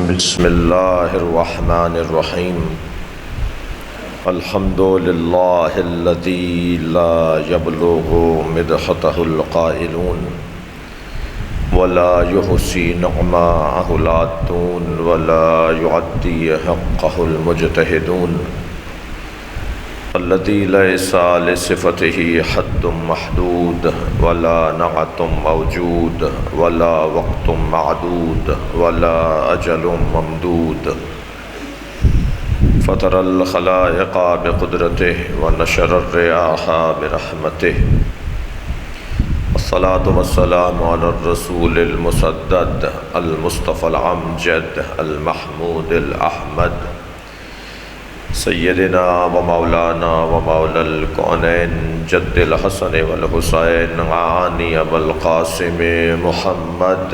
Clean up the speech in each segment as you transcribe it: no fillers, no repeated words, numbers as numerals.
بسم اللہ الرحمن الرحیم الحمد للہ الذی لا یبلغ مدحتہ القائلون ولا یحصی نعماءہ العادون ولا یعدی حقہ المجتہدون الذی لیس لصفتہ حد محدود ولا نعت موجود ولا وقت معدود ولا اجل ممدود فطر الخلائق بقدرتہ ونشر الریاح برحمتہ والصلاة والسلام علی الرسول المسدد المصطفى الامجد المحمود الاحمد سیدنا و مولانا و مولا الکونین جد الحسن والحسین عانی ابو القاسم محمد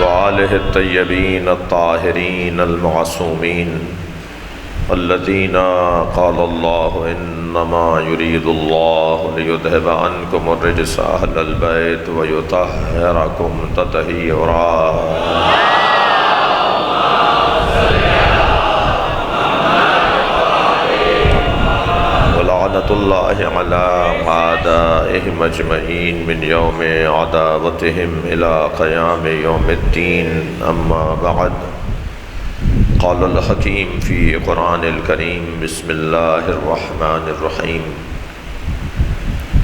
وآلہ الطیبین الطاہرین المعصومین الذین قال اللہ انما یرید اللہ لیذہب عنکم الرجس اہل البیت ویطہرکم تطہیرا ولعنۃ اللہ علی اعدائہم اجمعین من یوم عداوتہم الی قیام یوم الدین اما بعد قال الحکیم فی قرآن الکریم بسم اللہ الرحمن الرحیم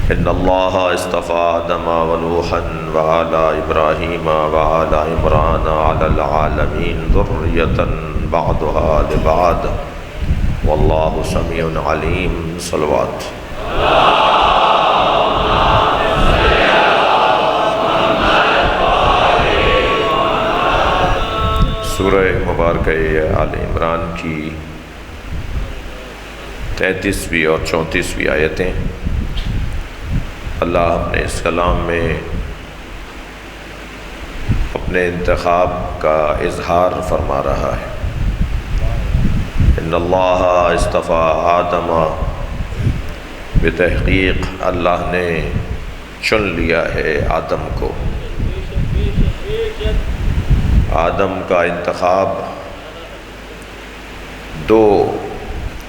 ان اللہ اصطفى آدم ونوحا وآل ابراہیم وآل عمران علی العالمین ذریۃ بعضها لبعض واللہ سمیع علیم صلوات سورہ مبارکہ آل عمران کی 33ویں اور 34ویں آیتیں اللہ اپنے اس کلام میں اپنے انتخاب کا اظہار فرما رہا ہے ان اللہ اصطفیٰ آدم بتحقیق اللہ نے چن لیا ہے آدم کو آدم کا انتخاب دو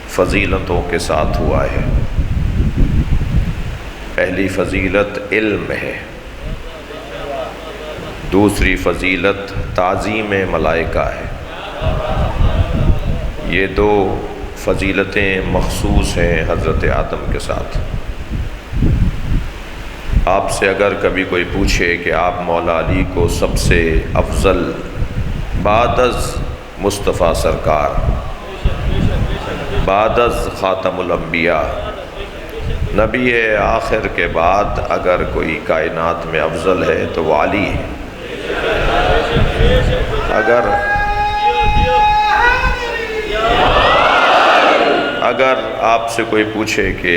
فضیلتوں کے ساتھ ہوا ہے پہلی فضیلت علم ہے دوسری فضیلت تعظیم ملائکہ ہے یہ دو فضیلتیں مخصوص ہیں حضرت آدم کے ساتھ آپ سے اگر کبھی کوئی پوچھے کہ آپ مولا علی کو سب سے افضل بعد از مصطفیٰ سرکار بعد از خاتم الانبیاء نبی آخر کے بعد اگر کوئی کائنات میں افضل ہے تو وہ علی ہے اگر آپ سے کوئی پوچھے کہ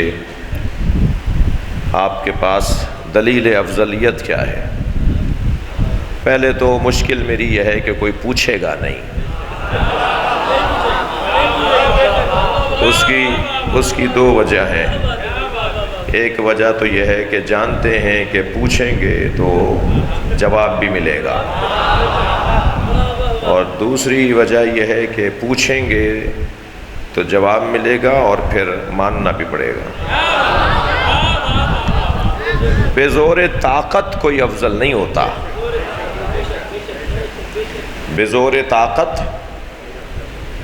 آپ کے پاس دلیل افضلیت کیا ہے پہلے تو مشکل میری یہ ہے کہ کوئی پوچھے گا نہیں اس کی دو وجہ ہیں ایک وجہ تو یہ ہے کہ جانتے ہیں کہ پوچھیں گے تو جواب بھی ملے گا اور دوسری وجہ یہ ہے کہ پوچھیں گے تو جواب ملے گا اور پھر ماننا بھی پڑے گا بے زور طاقت کوئی افضل نہیں ہوتا بے زور طاقت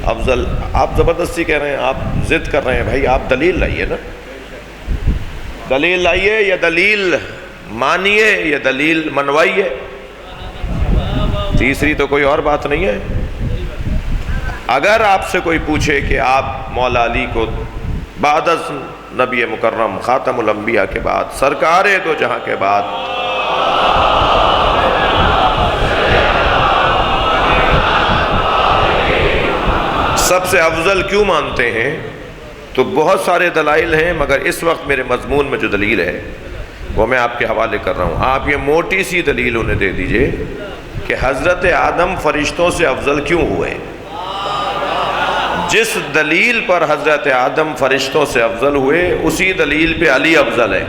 افضل آپ زبردستی کہہ رہے ہیں آپ ضد کر رہے ہیں بھائی آپ دلیل لائیے نا دلیل لائیے یا دلیل مانیے یا دلیل منوائیے تیسری تو کوئی اور بات نہیں ہے اگر آپ سے کوئی پوچھے کہ آپ مولا علی کو بعد از نبی مکرم خاتم الانبیاء کے بعد سرکار دو جہاں کے بعد سب سے افضل کیوں مانتے ہیں تو بہت سارے دلائل ہیں مگر اس وقت میرے مضمون میں جو دلیل ہے وہ میں آپ کے حوالے کر رہا ہوں آپ یہ موٹی سی دلیل انہیں دے دیجئے کہ حضرت آدم فرشتوں سے افضل کیوں ہوئے جس دلیل پر حضرت آدم فرشتوں سے افضل ہوئے اسی دلیل پہ علی افضل ہے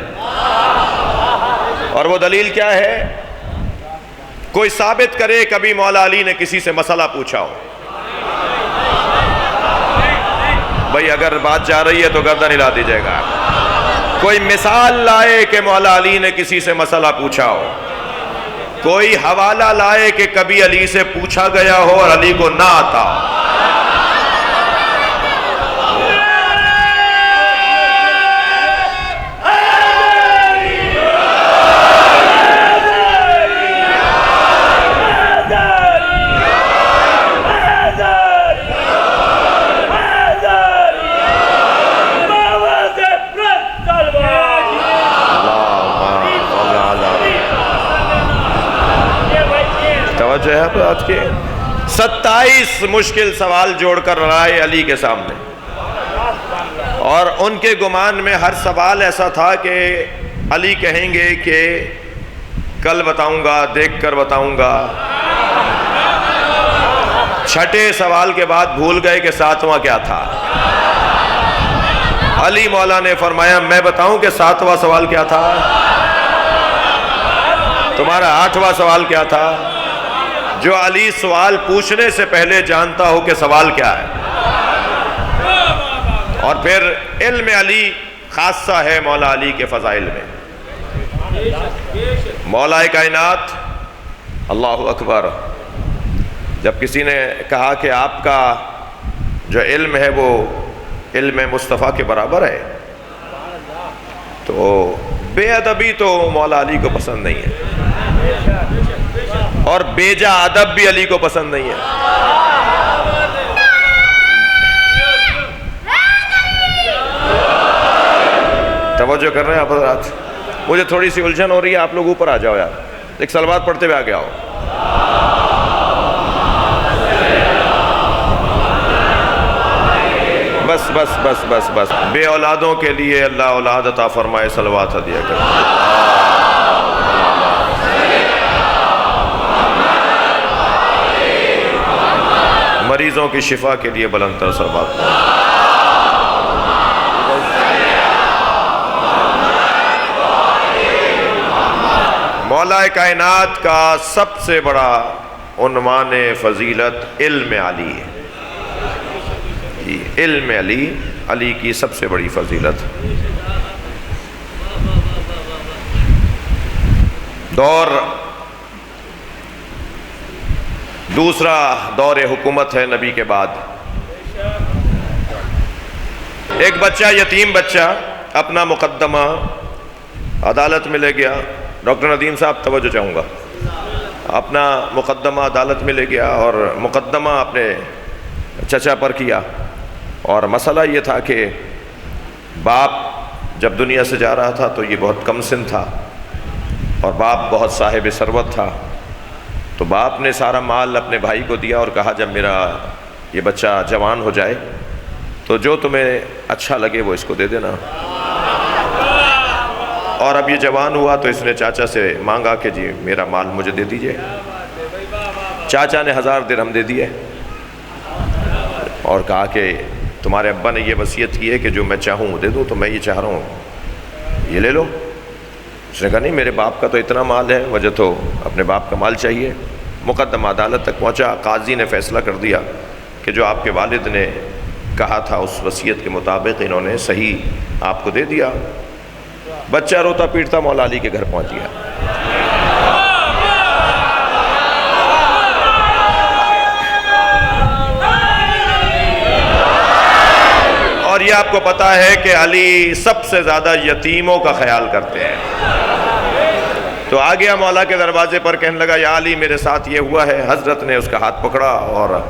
اور وہ دلیل کیا ہے؟ کوئی ثابت کرے کبھی مولا علی نے کسی سے مسئلہ پوچھا ہو. بھئی اگر بات جا رہی ہے تو گردن ہلا دیجیے گا. کوئی مثال لائے کہ مولا علی نے کسی سے مسئلہ پوچھا ہو. کوئی حوالہ لائے کہ کبھی علی سے پوچھا گیا ہو اور علی کو نہ آتا. توجہ ہے بات کے 27 مشکل سوال جوڑ کر رائے علی کے سامنے، اور ان کے گمان میں ہر سوال ایسا تھا کہ علی کہیں گے کہ کل بتاؤں گا، دیکھ کر بتاؤں گا. چھٹے سوال کے بعد بھول گئے کہ 7واں کیا تھا. علی مولا نے فرمایا میں بتاؤں کہ 7واں سوال کیا تھا؟ تمہارا 8واں سوال کیا تھا؟ جو علی سوال پوچھنے سے پہلے جانتا ہو کہ سوال کیا ہے. اور پھر علم علی خاصہ ہے مولا علی کے فضائل میں. مولا کائنات اللہ اکبر جب کسی نے کہا کہ آپ کا جو علم ہے وہ علم مصطفیٰ کے برابر ہے، تو بے ادبی تو مولا علی کو پسند نہیں ہے، اور بیجا ادب بھی علی کو پسند نہیں ہے. توجہ کر رہے ہیں آپ حضرات؟ مجھے تھوڑی سی الجھن ہو رہی ہے، آپ لوگ اوپر آ جاؤ یار، ایک صلوات پڑھتے ہوئے آگے آؤ. بس بس بس بس بس بے اولادوں کے لیے اللہ اولاد عطا فرمائے، صلوات ہدیہ کریں. مریضوں کی شفا کے لیے بلند تر صلوات. مولا کائنات کا سب سے بڑا عنوان فضیلت علم علی ہے. علم علی، علی کی سب سے بڑی فضیلت. دوسرا دور حکومت ہے نبی کے بعد. ایک بچہ، یتیم بچہ، اپنا مقدمہ عدالت میں لے گیا. ڈاکٹر ندیم صاحب توجہ چاہوں گا. اپنا مقدمہ عدالت میں لے گیا اور مقدمہ اپنے چچا پر کیا. اور مسئلہ یہ تھا کہ باپ جب دنیا سے جا رہا تھا تو یہ بہت کم سن تھا، اور باپ بہت صاحب ثروت تھا. تو باپ نے سارا مال اپنے بھائی کو دیا اور کہا جب میرا یہ بچہ جوان ہو جائے تو جو تمہیں اچھا لگے وہ اس کو دے دینا. اور اب یہ جوان ہوا تو اس نے چاچا سے مانگا کہ جی میرا مال مجھے دے دیجئے. چاچا نے 1000 درہم دے دیے اور کہا کہ تمہارے ابا نے یہ وصیت کی ہے کہ جو میں چاہوں وہ دے دوں، تو میں یہ چاہ رہا ہوں یہ لے لو. اس نے کہا نہیں، میرے باپ کا تو اتنا مال ہے، مجھے تو اپنے باپ کا مال چاہیے. مقدمہ عدالت تک پہنچا. قاضی نے فیصلہ کر دیا کہ جو آپ کے والد نے کہا تھا اس وصیت کے مطابق انہوں نے صحیح آپ کو دے دیا. بچہ روتا پیٹتا مولا علی کے گھر پہنچ گیا. اور یہ آپ کو پتا ہے کہ علی سب سے زیادہ یتیموں کا خیال کرتے ہیں. تو آ گیا مولا کے دروازے پر، کہنے لگا یا علی میرے ساتھ یہ ہوا ہے. حضرت نے اس کا ہاتھ پکڑا اور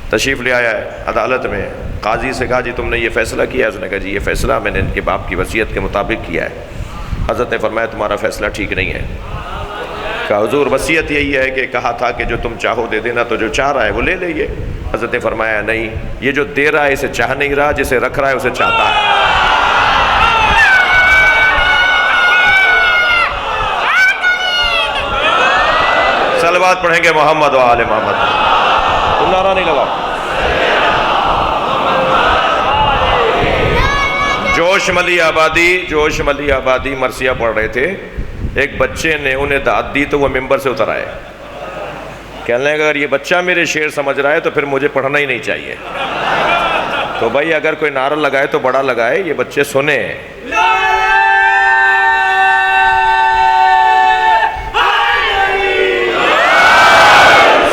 تشریف لے آیا ہے عدالت میں. قاضی سے کہا جی تم نے یہ فیصلہ کیا ہے؟ اس نے کہا جی یہ فیصلہ میں نے ان کے باپ کی وصیت کے مطابق کیا ہے. حضرت نے فرمایا تمہارا فیصلہ ٹھیک نہیں ہے. کہا حضور وصیت یہی ہے کہ کہا تھا کہ جو تم چاہو دے دینا، تو جو چاہ رہا ہے وہ لے لے. حضرت نے فرمایا نہیں، یہ جو دے رہا ہے اسے چاہ نہیں رہا، جسے رکھ رہا ہے اسے چاہتا ہے. صلوات پڑھیں گے محمد و آل محمد. تم نعرہ نہیں لگاؤ. جوش ملی آبادی مرثیہ پڑھ رہے تھے. ایک بچے نے انہیں داد دی تو وہ ممبر سے اتر آئے، کہنے لگا اگر یہ بچہ میرے شعر سمجھ رہا ہے تو پھر مجھے پڑھنا ہی نہیں چاہیے۔ تو بھائی اگر کوئی نعرہ لگائے تو بڑا لگائے، یہ بچے سنیں۔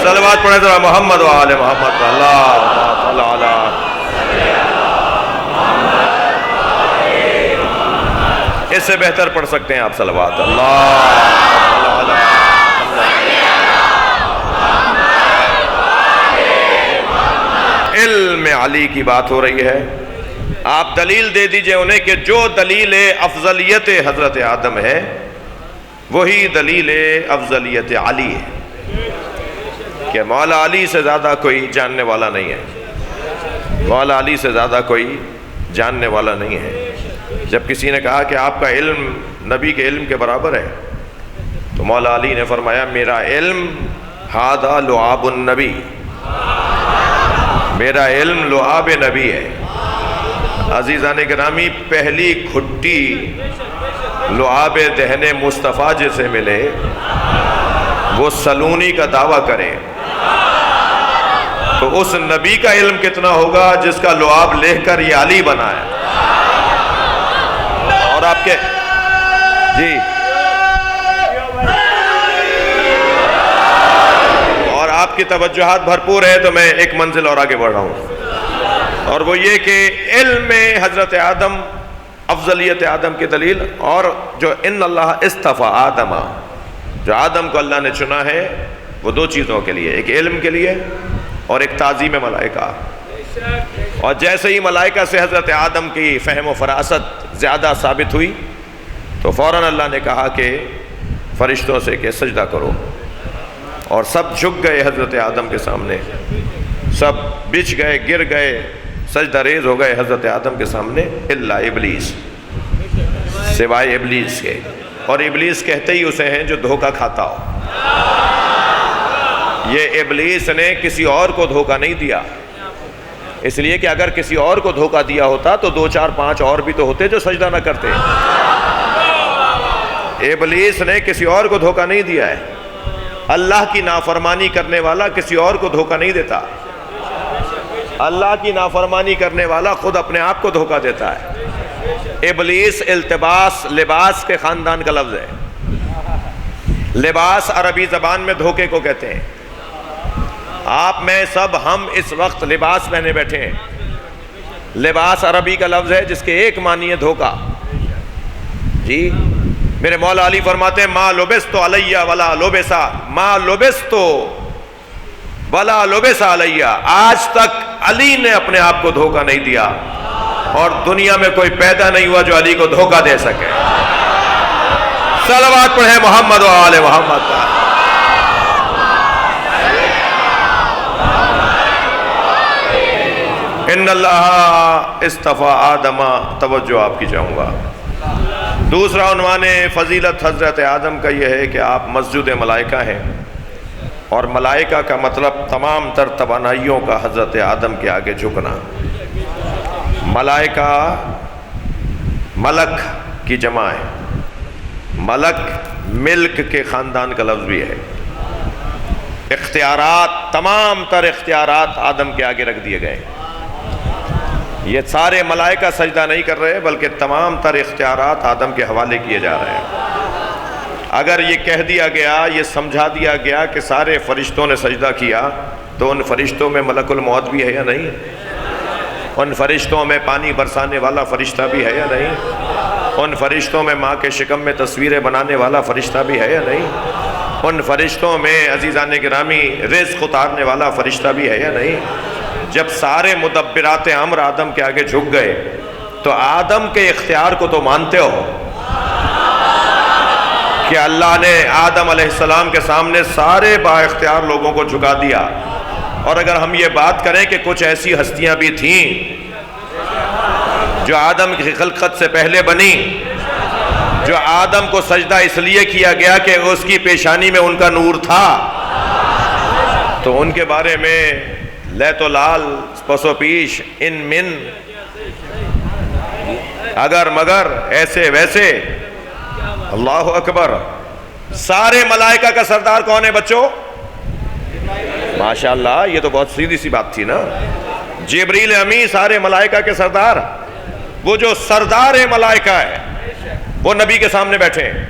صلوات پڑھیں ذرا محمد و آل محمد، اللہ صلی اللہ۔ اس سے بہتر پڑھ سکتے ہیں آپ صلوات، اللہ۔ علم علی کی بات ہو رہی ہے، آپ دلیل دے دیجئے انہیں کہ جو دلیل افضلیت حضرت آدم ہے وہی دلیل افضلیت علی ہے، کہ مولا علی سے زیادہ کوئی جاننے والا نہیں ہے، مولا علی سے زیادہ کوئی جاننے والا نہیں ہے۔ جب کسی نے کہا کہ آپ کا علم نبی کے علم کے برابر ہے تو مولا علی نے فرمایا میرا علم ھذا لعاب النبی، میرا علم لعاب نبی ہے۔ عزیزان گرامی، پہلی گھٹی لعاب دہن مصطفیٰ جسے ملے وہ سلونی کا دعویٰ کرے تو اس نبی کا علم کتنا ہوگا جس کا لعاب لے کر یہ علی بنا ہے۔ اور آپ کے جی اور آپ کی توجہات بھرپور ہے تو میں ایک منزل اور آگے بڑھ رہا ہوں، اور وہ یہ کہ علم حضرت آدم افضلیت آدم کی دلیل، اور جو ان اللہ اصطفیٰ آدم، جو آدم کو اللہ نے چنا ہے وہ دو چیزوں کے لیے، ایک علم کے لیے اور ایک تعظیم ملائکہ۔ اور جیسے ہی ملائکہ سے حضرت آدم کی فہم و فراست زیادہ ثابت ہوئی تو فوراً اللہ نے کہا کہ فرشتوں سے کہ سجدہ کرو، اور سب جھک گئے حضرت آدم کے سامنے، سب بچھ گئے، گر گئے، سجدہ ریز ہو گئے حضرت آدم کے سامنے، الا ابلیس، سوائے ابلیس کے۔ اور ابلیس کہتے ہی اسے ہیں جو دھوکہ کھاتا ہو۔ یہ ابلیس نے کسی اور کو دھوکہ نہیں دیا، اس لیے کہ اگر کسی اور کو دھوکہ دیا ہوتا تو 2 4 5 اور بھی تو ہوتے جو سجدہ نہ کرتے۔ ابلیس نے کسی اور کو دھوکہ نہیں دیا ہے۔ اللہ کی نافرمانی کرنے والا کسی اور کو دھوکہ نہیں دیتا، اللہ کی نافرمانی کرنے والا خود اپنے آپ کو دھوکہ دیتا ہے۔ ابلیس التباس، لباس کے خاندان کا لفظ ہے۔ لباس عربی زبان میں دھوکے کو کہتے ہیں۔ آپ میں سب ہم اس وقت لباس پہنے بیٹھے ہیں۔ لباس عربی کا لفظ ہے جس کے ایک معنی ہے دھوکہ۔ جی میرے مولا علی فرماتے ہیں ما لبست علیہ ولا لبسا، ما لبست ولا لبس علیہ، آج تک علی نے اپنے آپ کو دھوکہ نہیں دیا، اور دنیا میں کوئی پیدا نہیں ہوا جو علی کو دھوکہ دے سکے۔ صلوات پڑھیں محمد و آل محمد کا۔ ان اللہ اصطفیٰ آدم، توجہ آپ کی چاہوں گا۔ دوسرا عنوان فضیلت حضرت آدم کا یہ ہے کہ آپ مسجد ملائکہ ہیں، اور ملائکہ کا مطلب تمام تر توانائیوں کا حضرت آدم کے آگے جھکنا۔ ملائکہ ملک کی جمع ہے، ملک ملک کے خاندان کا لفظ بھی ہے۔ اختیارات، تمام تر اختیارات آدم کے آگے رکھ دیے گئے۔ یہ سارے ملائکہ سجدہ نہیں کر رہے بلکہ تمام تر اختیارات آدم کے حوالے کیے جا رہے ہیں۔ اگر یہ کہہ دیا گیا، یہ سمجھا دیا گیا کہ سارے فرشتوں نے سجدہ کیا تو ان فرشتوں میں ملک الموت بھی ہے یا نہیں؟ ان فرشتوں میں پانی برسانے والا فرشتہ بھی ہے یا نہیں؟ ان فرشتوں میں ماں کے شکم میں تصویریں بنانے والا فرشتہ بھی ہے یا نہیں؟ ان فرشتوں میں عزیزان گرامی رزق اتارنے والا فرشتہ بھی ہے یا نہیں؟ جب سارے مدبرات امر آدم کے آگے جھک گئے تو آدم کے اختیار کو تو مانتے ہو کہ اللہ نے آدم علیہ السلام کے سامنے سارے با اختیار لوگوں کو جھکا دیا۔ اور اگر ہم یہ بات کریں کہ کچھ ایسی ہستیاں بھی تھیں جو آدم کی خلقت سے پہلے بنی، جو آدم کو سجدہ اس لیے کیا گیا کہ اس کی پیشانی میں ان کا نور تھا، تو ان کے بارے میں لیت و لال، پس و پیش، ان من، اگر مگر، ایسے ویسے اللہ اکبر. سارے ملائکہ کا سردار کون ہے بچوں؟ ماشاءاللہ، یہ تو بہت سیدھی سی بات تھی نا. جبریل امی سارے ملائکہ کے سردار. وہ جو سردار ملائکہ ہے وہ نبی کے سامنے بیٹھے ہیں.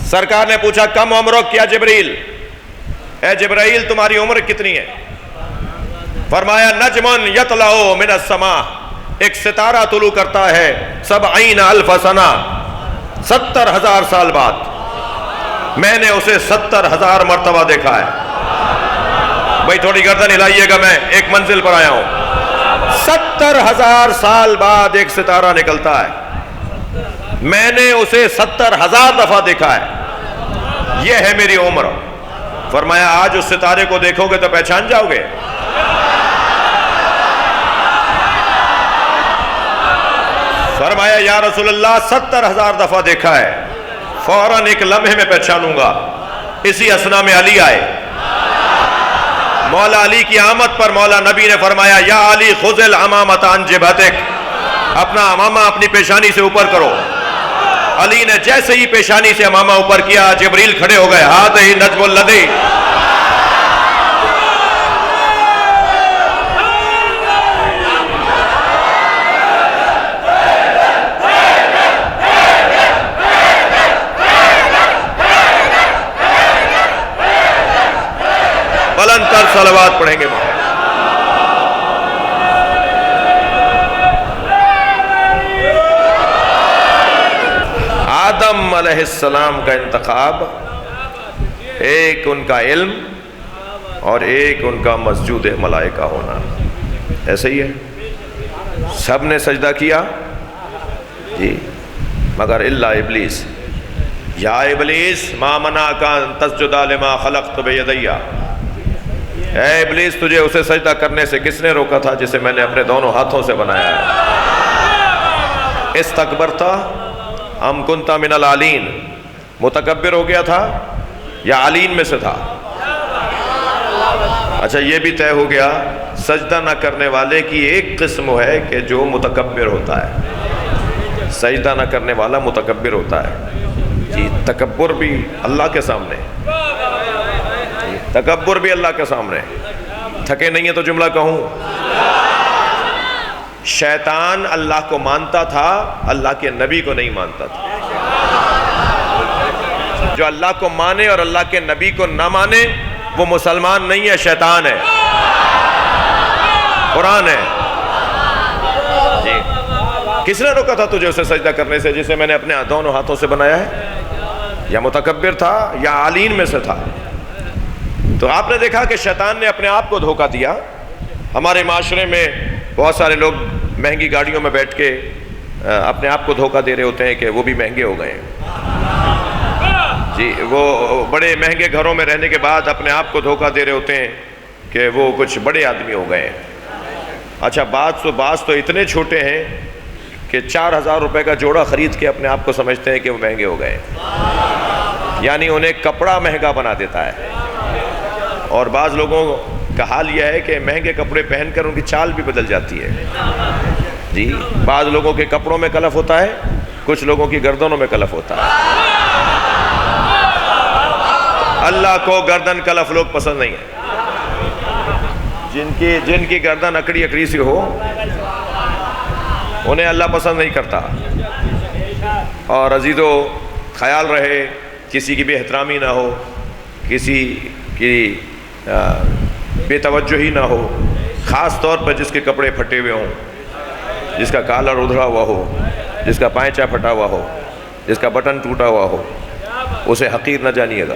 سرکار نے پوچھا کم عمرک یا جبریل، اے جبرائیل تمہاری عمر کتنی ہے؟ فرمایا نجمن یطلع من السماء، ایک ستارہ طلوع کرتا ہے 70,000 سنہ، 70,000 سال بعد. میں نے اسے 70,000 مرتبہ دیکھا ہے. بھائی تھوڑی گردن ہلائیے گا، میں ایک منزل پر آیا ہوں. 70,000 سال بعد ایک ستارہ نکلتا ہے. میں نے اسے 70,000 دفعہ دیکھا ہے. یہ ہے میری عمر. فرمایا آج اس ستارے کو دیکھو گے تو پہچان جاؤ گے؟ فرمایا یا رسول اللہ 70,000 دفعہ دیکھا ہے. فوراً ایک لمحے میں پہچانوں گا. اسی اسنا میں علی آئے. مولا علی کی آمد پر مولا نبی نے فرمایا یا علی خذ العمامۃ عن جبہتک، اپنا امامہ اپنی پیشانی سے اوپر کرو. علی نے جیسے ہی پیشانی سے امامہ اوپر کیا جبریل کھڑے ہو گئے. ہاتھ ہی نجم الذی، بلند تر صلوات پڑھیں گے. آدم علیہ السلام کا انتخاب، ایک ان کا علم اور ایک ان کا مسجود ملائکہ ہونا. ایسے ہی ہے، سب نے سجدہ کیا جی مگر الا ابلیس. یا ابلیس ما منعک ان تسجد لما خلقت بیدی، اے ابلیس تجھے اسے سجدہ کرنے سے کس نے روکا تھا جسے میں نے اپنے دونوں ہاتھوں سے بنایا ہے؟ استکبرت ام کنت من العالین، متکبر ہو گیا تھا یا عالین میں سے تھا؟ اچھا یہ بھی طے ہو گیا سجدہ نہ کرنے والے کی ایک قسم ہے کہ جو متکبر ہوتا ہے. سجدہ نہ کرنے والا متکبر ہوتا ہے جی. تکبر بھی اللہ کے سامنے، تکبر بھی اللہ کے سامنے. تھکے نہیں ہیں تو جملہ کہوں، شیطان اللہ کو مانتا تھا، اللہ کے نبی کو نہیں مانتا تھا. جو اللہ کو مانے اور اللہ کے نبی کو نہ مانے وہ مسلمان نہیں ہے، شیطان ہے. قرآن ہے جی. کس نے روکا تھا تجھے اسے سجدہ کرنے سے جسے میں نے اپنے دونوں ہاتھوں سے بنایا ہے؟ یا متکبر تھا یا عالین میں سے تھا. تو آپ نے دیکھا کہ شیطان نے اپنے آپ کو دھوکہ دیا. ہمارے معاشرے میں بہت سارے لوگ مہنگی گاڑیوں میں بیٹھ کے اپنے آپ کو دھوکہ دے رہے ہوتے ہیں کہ وہ بھی مہنگے ہو گئے جی. وہ بڑے مہنگے گھروں میں رہنے کے بعد اپنے آپ کو دھوکہ دے رہے ہوتے ہیں کہ وہ کچھ بڑے آدمی ہو گئے. اچھا بعض تو اتنے چھوٹے ہیں کہ 4,000 روپے کا جوڑا خرید کے اپنے آپ کو سمجھتے ہیں کہ وہ مہنگے ہو گئے. یعنی انہیں کپڑا مہنگا بنا دیتا ہے. اور بعض لوگوں کا حال یہ ہے کہ مہنگے کپڑے پہن کر ان کی چال بھی بدل جاتی ہے جی. بعض لوگوں کے کپڑوں میں کلف ہوتا ہے، کچھ لوگوں کی گردنوں میں کلف ہوتا ہے. اللہ کو گردن کلف لوگ پسند نہیں ہیں. جن کی گردن اکڑی اکڑی سی ہو انہیں اللہ پسند نہیں کرتا. اور عزیزو خیال رہے کسی کی بے احترامی نہ ہو، کسی کی بے توجہی نہ ہو، خاص طور پر جس کے کپڑے پھٹے ہوئے ہوں، جس کا کالر ادھڑا ہوا ہو، جس کا پائچہ پھٹا ہوا ہو، جس کا بٹن ٹوٹا ہوا ہو، اسے حقیر نہ جانیے گا.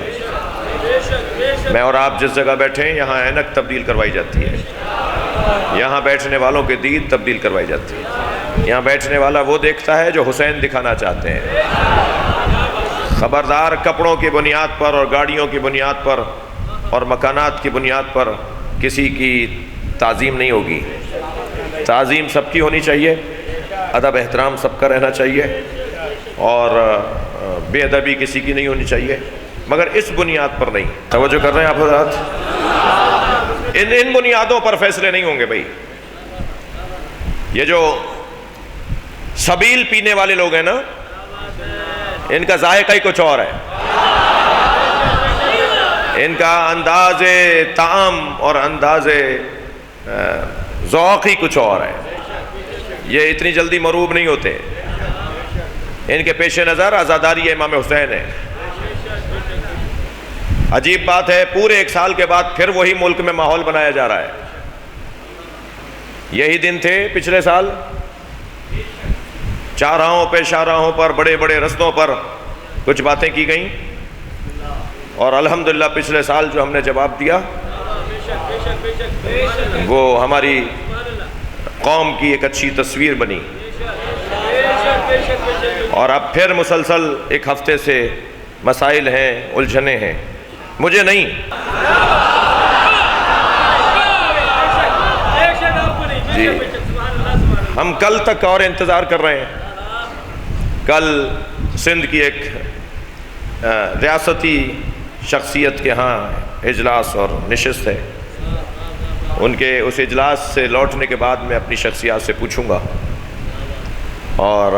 میں اور آپ جس جگہ بیٹھے ہیں یہاں اینک تبدیل کروائی جاتی ہے، یہاں بیٹھنے والوں کے دید تبدیل کروائی جاتی ہے. یہاں بیٹھنے والا وہ دیکھتا ہے جو حسین دکھانا چاہتے ہیں. خبردار کپڑوں کی بنیاد پر اور گاڑیوں کی بنیاد پر اور مکانات کی بنیاد پر کسی کی تعظیم نہیں ہوگی. تعظیم سب کی ہونی چاہیے، ادب احترام سب کا رہنا چاہیے، اور بے ادبی کسی کی نہیں ہونی چاہیے، مگر اس بنیاد پر نہیں. توجہ کر رہے ہیں آپ حضرات؟ ان بنیادوں پر فیصلے نہیں ہوں گے. بھائی یہ جو سبیل پینے والے لوگ ہیں نا، ان کا ذائقہ ہی کچھ اور ہے، ان کا انداز طعام اور انداز ذوق ہی کچھ اور ہے۔ یہ اتنی جلدی مروب نہیں ہوتے، ان کے پیش نظر عزاداری امام حسین ہے۔ عجیب بات ہے، پورے 1 سال کے بعد پھر وہی ملک میں ماحول بنایا جا رہا ہے۔ یہی دن تھے پچھلے سال، چارراہوں پہ شاہراہوں پر بڑے بڑے رستوں پر کچھ باتیں کی گئیں، اور الحمدللہ پچھلے سال جو ہم نے جواب دیا وہ ہماری قوم کی ایک اچھی تصویر بنی، اور اب پھر مسلسل 1 ہفتے سے مسائل ہیں، الجھنیں ہیں، مجھے نہیں، جی ہم کل تک اور انتظار کر رہے ہیں۔ کل سندھ کی ایک ریاستی شخصیت کے ہاں اجلاس اور نشست ہے، ان کے اس اجلاس سے لوٹنے کے بعد میں اپنی شخصیات سے پوچھوں گا، اور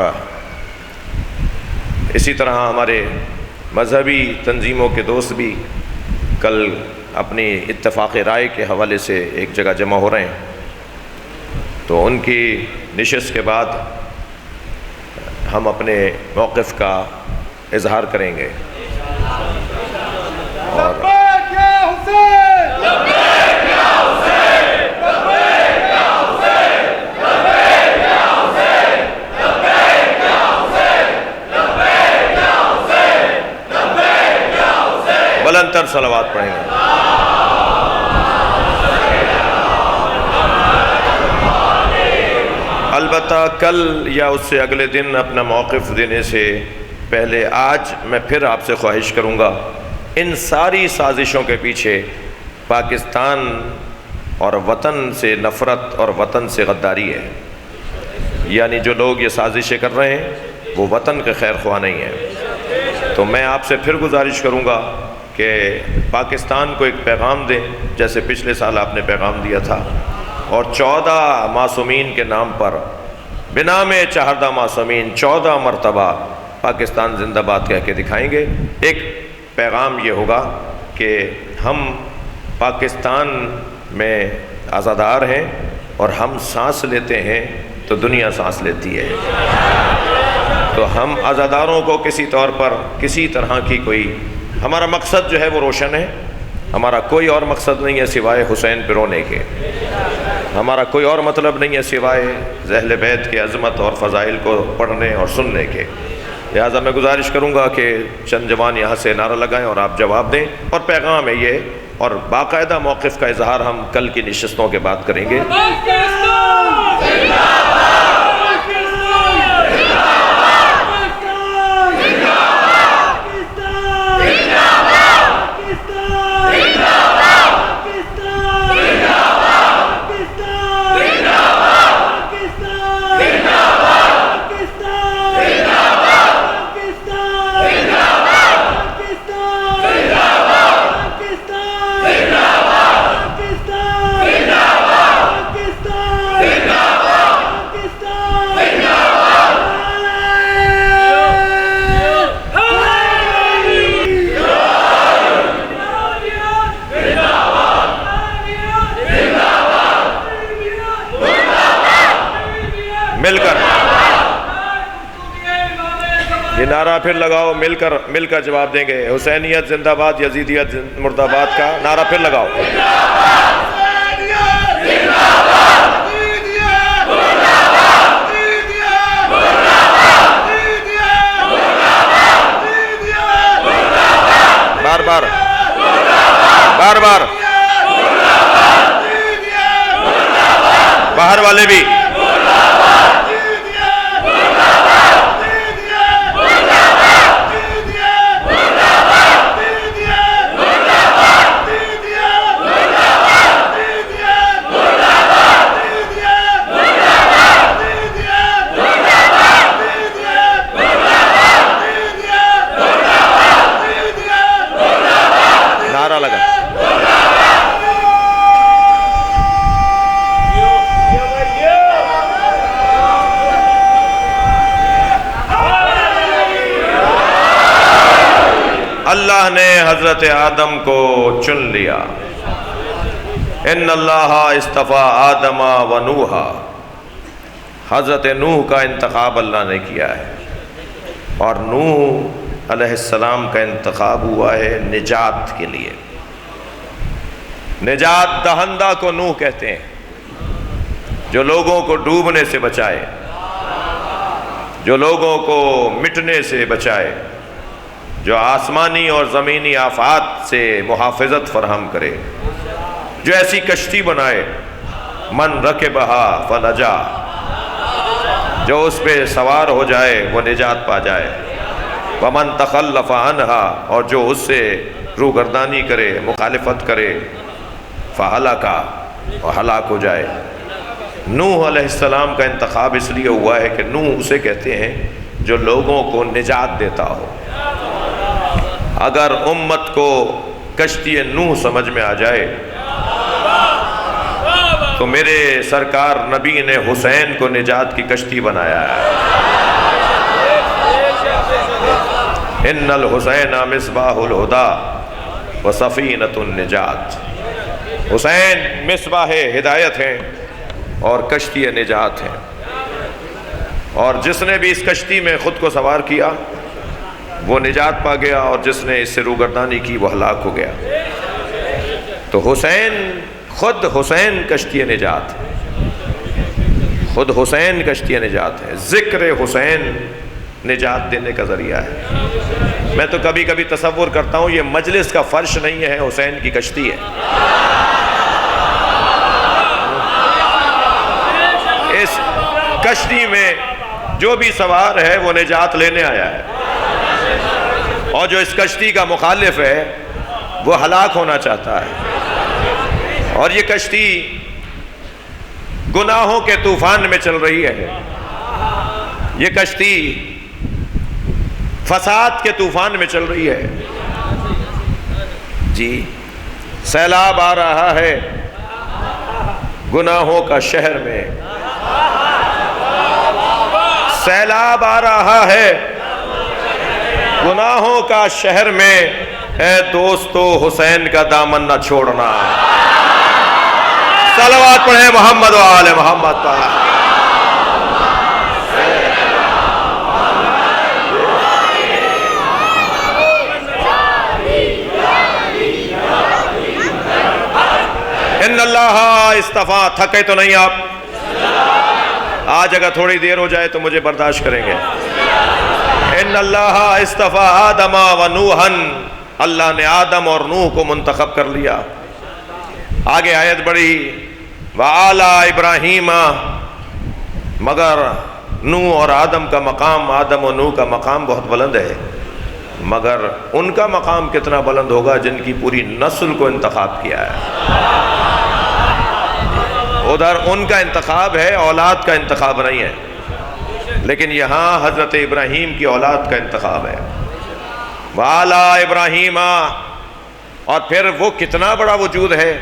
اسی طرح ہمارے مذہبی تنظیموں کے دوست بھی کل اپنی اتفاق رائے کے حوالے سے ایک جگہ جمع ہو رہے ہیں، تو ان کی نشست کے بعد ہم اپنے موقف کا اظہار کریں گے۔ اور بلند تر صلوات پڑھیں گے۔ البتہ کل یا اس سے اگلے دن اپنا موقف دینے سے پہلے آج میں پھر آپ سے خواہش کروں گا، ان ساری سازشوں کے پیچھے پاکستان اور وطن سے نفرت اور وطن سے غداری ہے، یعنی جو لوگ یہ سازشیں کر رہے ہیں وہ وطن کے خیر خواہ نہیں ہیں۔ تو میں آپ سے پھر گزارش کروں گا کہ پاکستان کو ایک پیغام دیں، جیسے پچھلے سال آپ نے پیغام دیا تھا، اور 14 معصومین کے نام پر بنام چہردہ معصومین 14 مرتبہ پاکستان زندہ باد کہہ کے دکھائیں گے۔ ایک پیغام یہ ہوگا کہ ہم پاکستان میں آزادار ہیں، اور ہم سانس لیتے ہیں تو دنیا سانس لیتی ہے، تو ہم آزاداروں کو کسی طور پر کسی طرح کی کوئی، ہمارا مقصد جو ہے وہ روشن ہے، ہمارا کوئی اور مقصد نہیں ہے سوائے حسین پہ رونے کے، ہمارا کوئی اور مطلب نہیں ہے سوائے اہل بیت کے عظمت اور فضائل کو پڑھنے اور سننے کے۔ لہٰذا میں گزارش کروں گا کہ چند جوان یہاں سے نعرہ لگائیں اور آپ جواب دیں، اور پیغام ہے یہ، اور باقاعدہ موقف کا اظہار ہم کل کی نشستوں کے بعد کریں گے۔ مل کر یہ نعرہ پھر لگاؤ، مل کر جواب دیں گے۔ حسینیت زندہ باد، یزیدیت مرد آباد کا نعرہ پھر لگاؤ۔ بار بار باہر والے بھی نعرہ لگا۔ اللہ نے حضرت آدم کو چن لیا۔ ان اللہ اصطفیٰ آدم و نوحا، حضرت نوح کا انتخاب اللہ نے کیا ہے، اور نوح علیہ السلام کا انتخاب ہوا ہے نجات کے لیے۔ نجات دہندہ کو نوح کہتے ہیں، جو لوگوں کو ڈوبنے سے بچائے، جو لوگوں کو مٹنے سے بچائے، جو آسمانی اور زمینی آفات سے محافظت فراہم کرے، جو ایسی کشتی بنائے من رکبہا فنجا، جو اس پہ سوار ہو جائے وہ نجات پا جائے، ومن تخلف عنہا، اور جو اس سے روگردانی کرے، مخالفت کرے، فہلکا، اور ہلاک ہو جائے۔ نوح علیہ السلام کا انتخاب اس لیے ہوا ہے کہ نوح اسے کہتے ہیں جو لوگوں کو نجات دیتا ہو۔ اگر امت کو کشتی نوح سمجھ میں آ جائے تو میرے سرکار نبی نے حسین کو نجات کی کشتی بنایا ہے۔ ان الحسین مصباح الہدی و سفینۃ النجات، حسین مصباح ہدایت ہیں اور کشتی نجات ہیں، اور جس نے بھی اس کشتی میں خود کو سوار کیا وہ نجات پا گیا، اور جس نے اس سے روگردانی کی وہ ہلاک ہو گیا۔ تو حسین، خود حسین کشتی نجات ہے، خود حسین کشتی نجات ہے، ذکر حسین نجات دینے کا ذریعہ ہے۔ میں تو کبھی کبھی تصور کرتا ہوں یہ مجلس کا فرش نہیں ہے، حسین کی کشتی ہے۔ اس کشتی میں جو بھی سوار ہے وہ نجات لینے آیا ہے، اور جو اس کشتی کا مخالف ہے وہ ہلاک ہونا چاہتا ہے۔ اور یہ کشتی گناہوں کے طوفان میں چل رہی ہے، یہ کشتی فساد کے طوفان میں چل رہی ہے۔ جی، سیلاب آ رہا ہے گناہوں کا شہر میں، سیلاب آ رہا ہے گناہوں کا شہر میں، اے دوستو حسین کا دامن نہ چھوڑنا۔ صلوات پڑھیں محمد و آل محمد پر۔ ان اللہ اصطفیٰ، تھکے تو نہیں آپ؟ آج اگر تھوڑی دیر ہو جائے تو مجھے برداشت کریں گے۔ ان اللہ اصطفیٰ آدم و نوحا، اللہ نے آدم اور نوح کو منتخب کر لیا۔ آگے آیت بڑھی، وَعَلَىٰ ابراہیم، مگر نوح اور آدم کا مقام، آدم و نوح کا مقام بہت بلند ہے، مگر ان کا مقام کتنا بلند ہوگا جن کی پوری نسل کو انتخاب کیا ہے۔ ادھر ان کا انتخاب ہے، اولاد کا انتخاب نہیں ہے، لیکن یہاں حضرت ابراہیم کی اولاد کا انتخاب ہے۔ وَعَلَىٰ ابراہیم، اور پھر وہ کتنا بڑا وجود ہے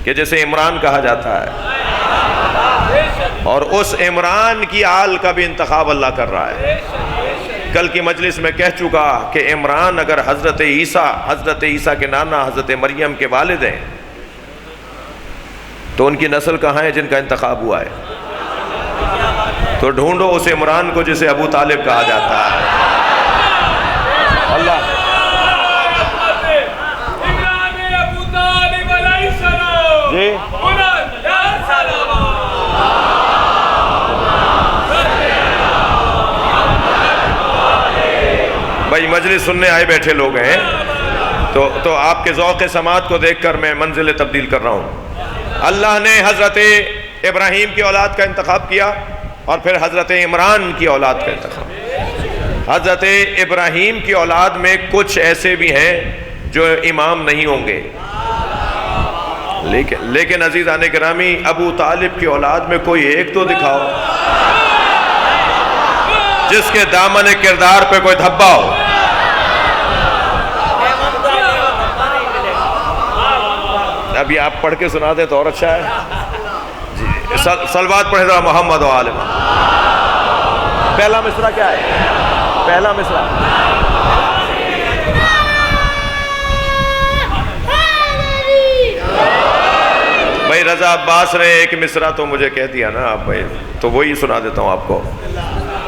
کہ جسے عمران کہا جاتا ہے، اور اس عمران کی آل کا بھی انتخاب اللہ کر رہا ہے۔ کل کی مجلس میں کہہ چکا کہ عمران اگر حضرت عیسیٰ کے نانا حضرت مریم کے والد ہیں تو ان کی نسل کہاں ہے جن کا انتخاب ہوا ہے؟ تو ڈھونڈو اس عمران کو جسے ابو طالب کہا جاتا ہے۔ اللہ جی بھائی، مجلس سننے آئے بیٹھے لوگ ہیں تو آپ کے ذوق سماعت کو دیکھ کر میں منزل تبدیل کر رہا ہوں۔ اللہ نے حضرت ابراہیم کی اولاد کا انتخاب کیا، اور پھر حضرت عمران کی اولاد کا انتخاب۔ حضرت ابراہیم کی اولاد میں کچھ ایسے بھی ہیں جو امام نہیں ہوں گے، لیکن عزیزان گرامی، ابو طالب کی اولاد میں کوئی ایک تو دکھاؤ جس کے دامن کردار پہ کوئی دھبا ہو۔ ابھی آپ پڑھ کے سنا دیں تو اور اچھا ہے۔ جی، صلوات پڑھے ذرا محمد و آل محمد۔ پہلا مصرع کیا ہے؟ پہلا مصرع رضا عباس نے ایک مصرع تو مجھے کہہ دیا نا آپ بھائی، تو وہی سنا دیتا ہوں آپ کو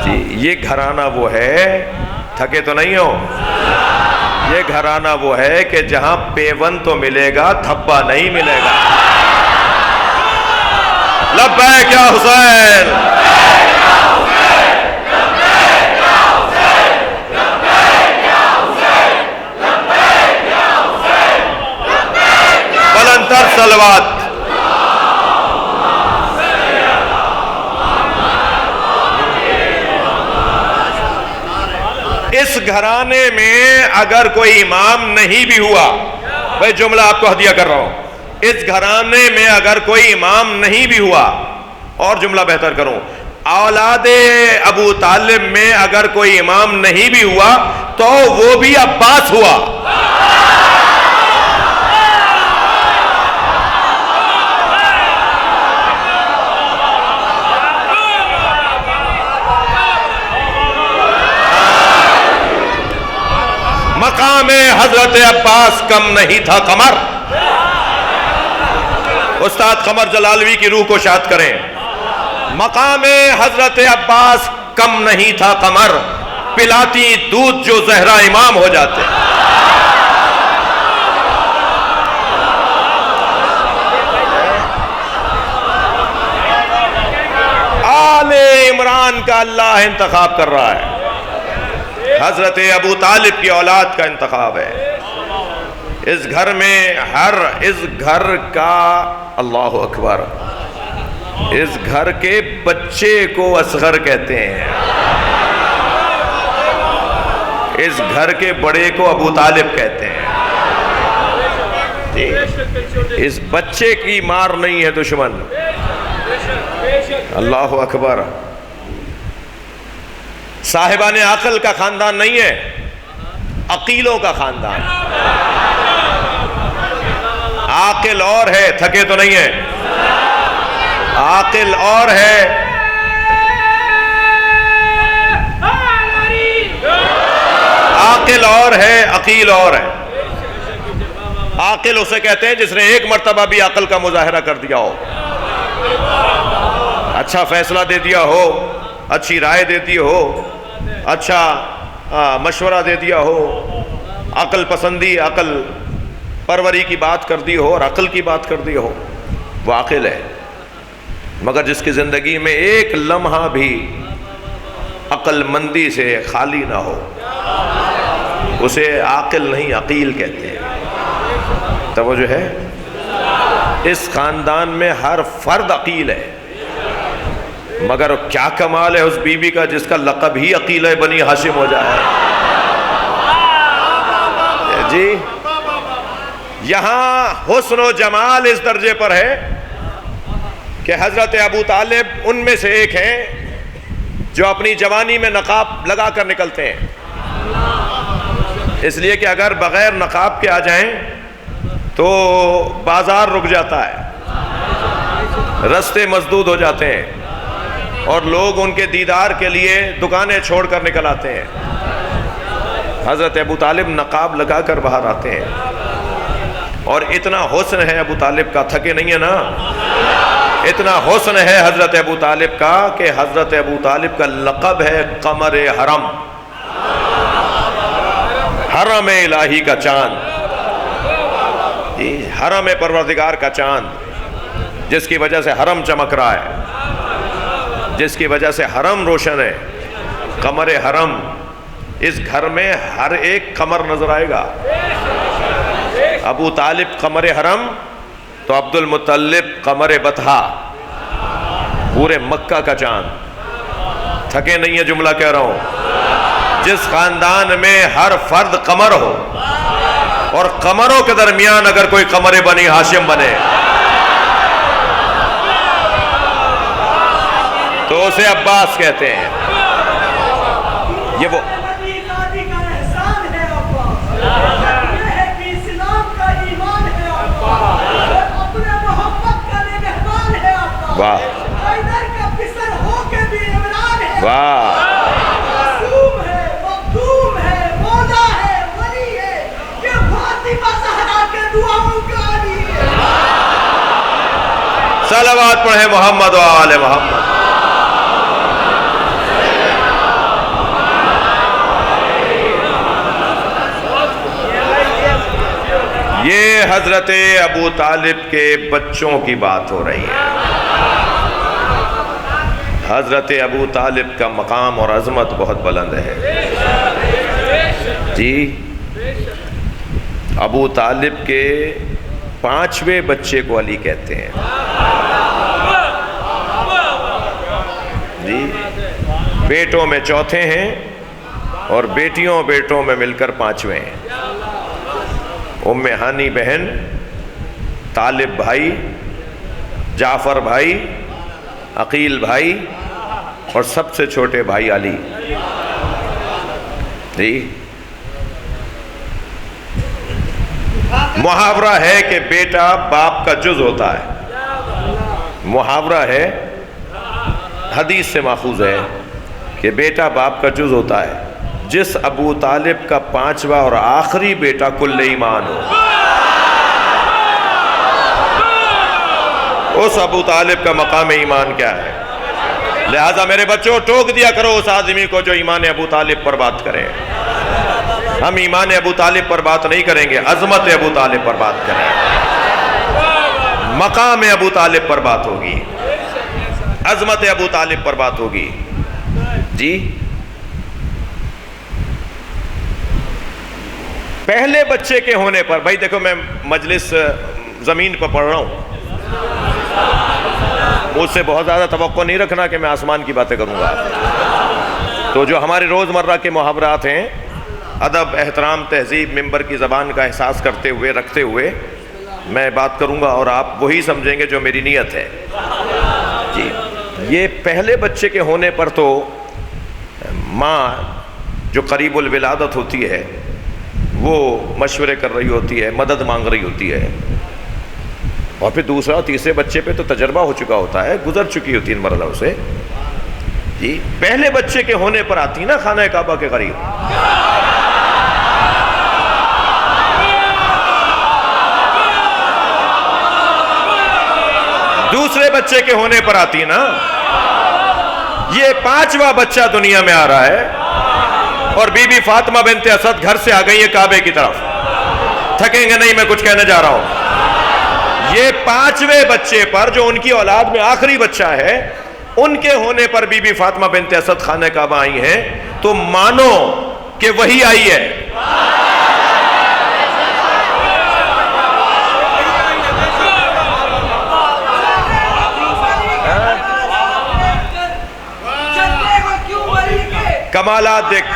جی. یہ گھرانہ وہ ہے، تھکے تو نہیں ہو، یہ گھرانہ وہ ہے کہ جہاں پیون تو ملے گا، دھبا نہیں ملے گا. لبیک یا حسین، بلندتر صلوات. اس گھرانے میں اگر کوئی امام نہیں بھی ہوا، بھائی جملہ آپ کو ہدیہ کر رہا ہوں، اس گھرانے میں اگر کوئی امام نہیں بھی ہوا، اور جملہ بہتر کروں، اولاد ابو طالب میں اگر کوئی امام نہیں بھی ہوا تو وہ بھی عباس ہوا. مقام حضرت عباس کم نہیں تھا قمر. استاد قمر جلالوی کی روح کو شاد کریں. مقام حضرت عباس کم نہیں تھا قمر، پلاتی دودھ جو زہرا امام ہو جاتے. آل عمران کا اللہ انتخاب کر رہا ہے، حضرت ابو طالب کی اولاد کا انتخاب ہے. اس گھر میں اس گھر کا، اللہ اکبر، اس گھر کے بچے کو اصغر کہتے ہیں، اس گھر کے بڑے کو ابو طالب کہتے ہیں. اس بچے کی مار نہیں ہے دشمن. اللہ اکبر. صاحبان عقل کا خاندان نہیں ہے، عقیلوں کا خاندان. عاقل اور ہے، تھکے تو نہیں ہے، عاقل اور ہے، عاقل اور ہے، عقیل اور ہے. عاقل اسے کہتے ہیں جس نے ایک مرتبہ بھی عقل کا مظاہرہ کر دیا ہو، اچھا فیصلہ دے دیا ہو، اچھی رائے دے دی ہو، اچھا مشورہ دے دیا ہو، عقل پسندی، عقل پروری کی بات کر دی ہو اور عقل کی بات کر دی ہو، وہ عاقل ہے. مگر جس کی زندگی میں ایک لمحہ بھی عقل مندی سے خالی نہ ہو، اسے عاقل نہیں عقیل کہتے ہیں. توجہ ہے؟ اس خاندان میں ہر فرد عقیل ہے، مگر کیا کمال ہے اس بی بی کا جس کا لقب ہی عقیلہ بنی ہاشم ہو جائے. جی یہاں حسن و جمال اس درجے پر ہے کہ حضرت ابو طالب ان میں سے ایک ہیں جو اپنی جوانی میں نقاب لگا کر نکلتے ہیں، اس لیے کہ اگر بغیر نقاب کے آ جائیں تو بازار رک جاتا ہے، رستے مسدود ہو جاتے ہیں، اور لوگ ان کے دیدار کے لیے دکانیں چھوڑ کر نکل آتے ہیں. حضرت ابو طالب نقاب لگا کر باہر آتے ہیں، اور اتنا حسن ہے ابو طالب کا، تھکے نہیں ہے نا، اتنا حسن ہے حضرت ابو طالب کا کہ حضرت ابو طالب کا لقب ہے قمر حرم، حرم الہی کا چاند، حرم پروردگار کا چاند، جس کی وجہ سے حرم چمک رہا ہے، جس کی وجہ سے حرم روشن ہے. قمر حرم. اس گھر میں ہر ایک قمر نظر آئے گا. ابو طالب قمر حرم تو عبد المطلب قمر بطحا، پورے مکہ کا چاند. تھکے نہیں ہے جملہ کہہ رہا ہوں. جس خاندان میں ہر فرد قمر ہو اور قمروں کے درمیان اگر کوئی قمر بنی ہاشم بنے تو اسے عباس کہتے ہیں. یہ وہ واہ واہ. صلوات پڑھیں محمد و آل محمد۔ یہ حضرت ابو طالب کے بچوں کی بات ہو رہی ہے۔ حضرت ابو طالب کا مقام اور عظمت بہت بلند ہے جی۔ ابو طالب کے 5ویں بچے کو علی کہتے ہیں جی۔ بیٹوں میں چوتھے ہیں اور بیٹیوں بیٹوں میں مل کر 5ویں ہیں۔ ام ہانی بہن، طالب بھائی، جعفر بھائی، عقیل بھائی اور سب سے چھوٹے بھائی علی جی۔ محاورہ ہے کہ بیٹا باپ کا جز ہوتا ہے، محاورہ ہے، حدیث سے ماخوذ ہے کہ بیٹا باپ کا جز ہوتا ہے۔ جس ابو طالب کا 5واں اور آخری بیٹا کل ایمان ہو، اس ابو طالب کا مقام ایمان کیا ہے؟ لہذا میرے بچوں ٹوک دیا کرو اس آدمی کو جو ایمان ابو طالب پر بات کرے۔ ہم ایمان ابو طالب پر بات نہیں کریں گے، عظمت ابو طالب پر بات کریں گے، مقام ابو طالب پر بات ہوگی، عظمت ابو طالب پر بات ہوگی جی۔ پہلے بچے کے ہونے پر، بھائی دیکھو میں مجلس زمین پر پڑھ رہا ہوں، مجھ سے بہت زیادہ توقع نہیں رکھنا کہ میں آسمان کی باتیں کروں گا۔ تو جو ہمارے روزمرہ کے محاورات ہیں، ادب، احترام، تہذیب، منبر کی زبان کا احساس کرتے ہوئے، رکھتے ہوئے میں بات کروں گا اور آپ وہی سمجھیں گے جو میری نیت ہے جی۔ یہ پہلے بچے کے ہونے پر تو ماں جو قریب الولادت ہوتی ہے وہ مشورے کر رہی ہوتی ہے، مدد مانگ رہی ہوتی ہے، اور پھر دوسرا اور تیسرے بچے پہ تو تجربہ ہو چکا ہوتا ہے، گزر چکی ہوتی ہے ان مرحلوں سے جی۔ پہلے بچے کے ہونے پر آتی نا خانہ کعبہ کے قریب، دوسرے بچے کے ہونے پر آتی نا۔ یہ 5واں بچہ دنیا میں آ رہا ہے اور بی بی فاطمہ بنت اسد گھر سے آ گئی ہے کعبے کی طرف۔ تھکیں گے نہیں، میں کچھ کہنے جا رہا ہوں۔ یہ 5ویں بچے پر جو ان کی اولاد میں آخری بچہ ہے، ان کے ہونے پر بی بی فاطمہ بنت اسد خانہ کعبہ آئی ہیں، تو مانو کہ وہی آئی ہے۔ کمالات دیکھ،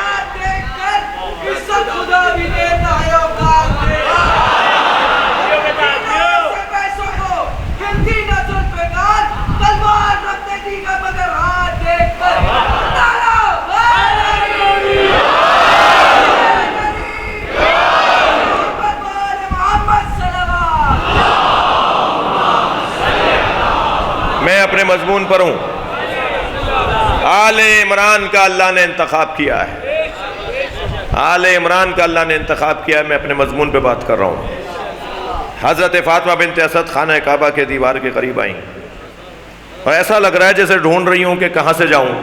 میں اپنے مضمون پر ہوں۔ آل عمران کا اللہ نے انتخاب کیا ہے، آل عمران کا اللہ نے انتخاب کیا ہے، میں اپنے مضمون پہ بات کر رہا ہوں۔ حضرت فاطمہ بنت اسد خانہ کعبہ کے دیوار کے قریب آئیں اور ایسا لگ رہا ہے جیسے ڈھونڈ رہی ہوں کہ کہاں سے جاؤں،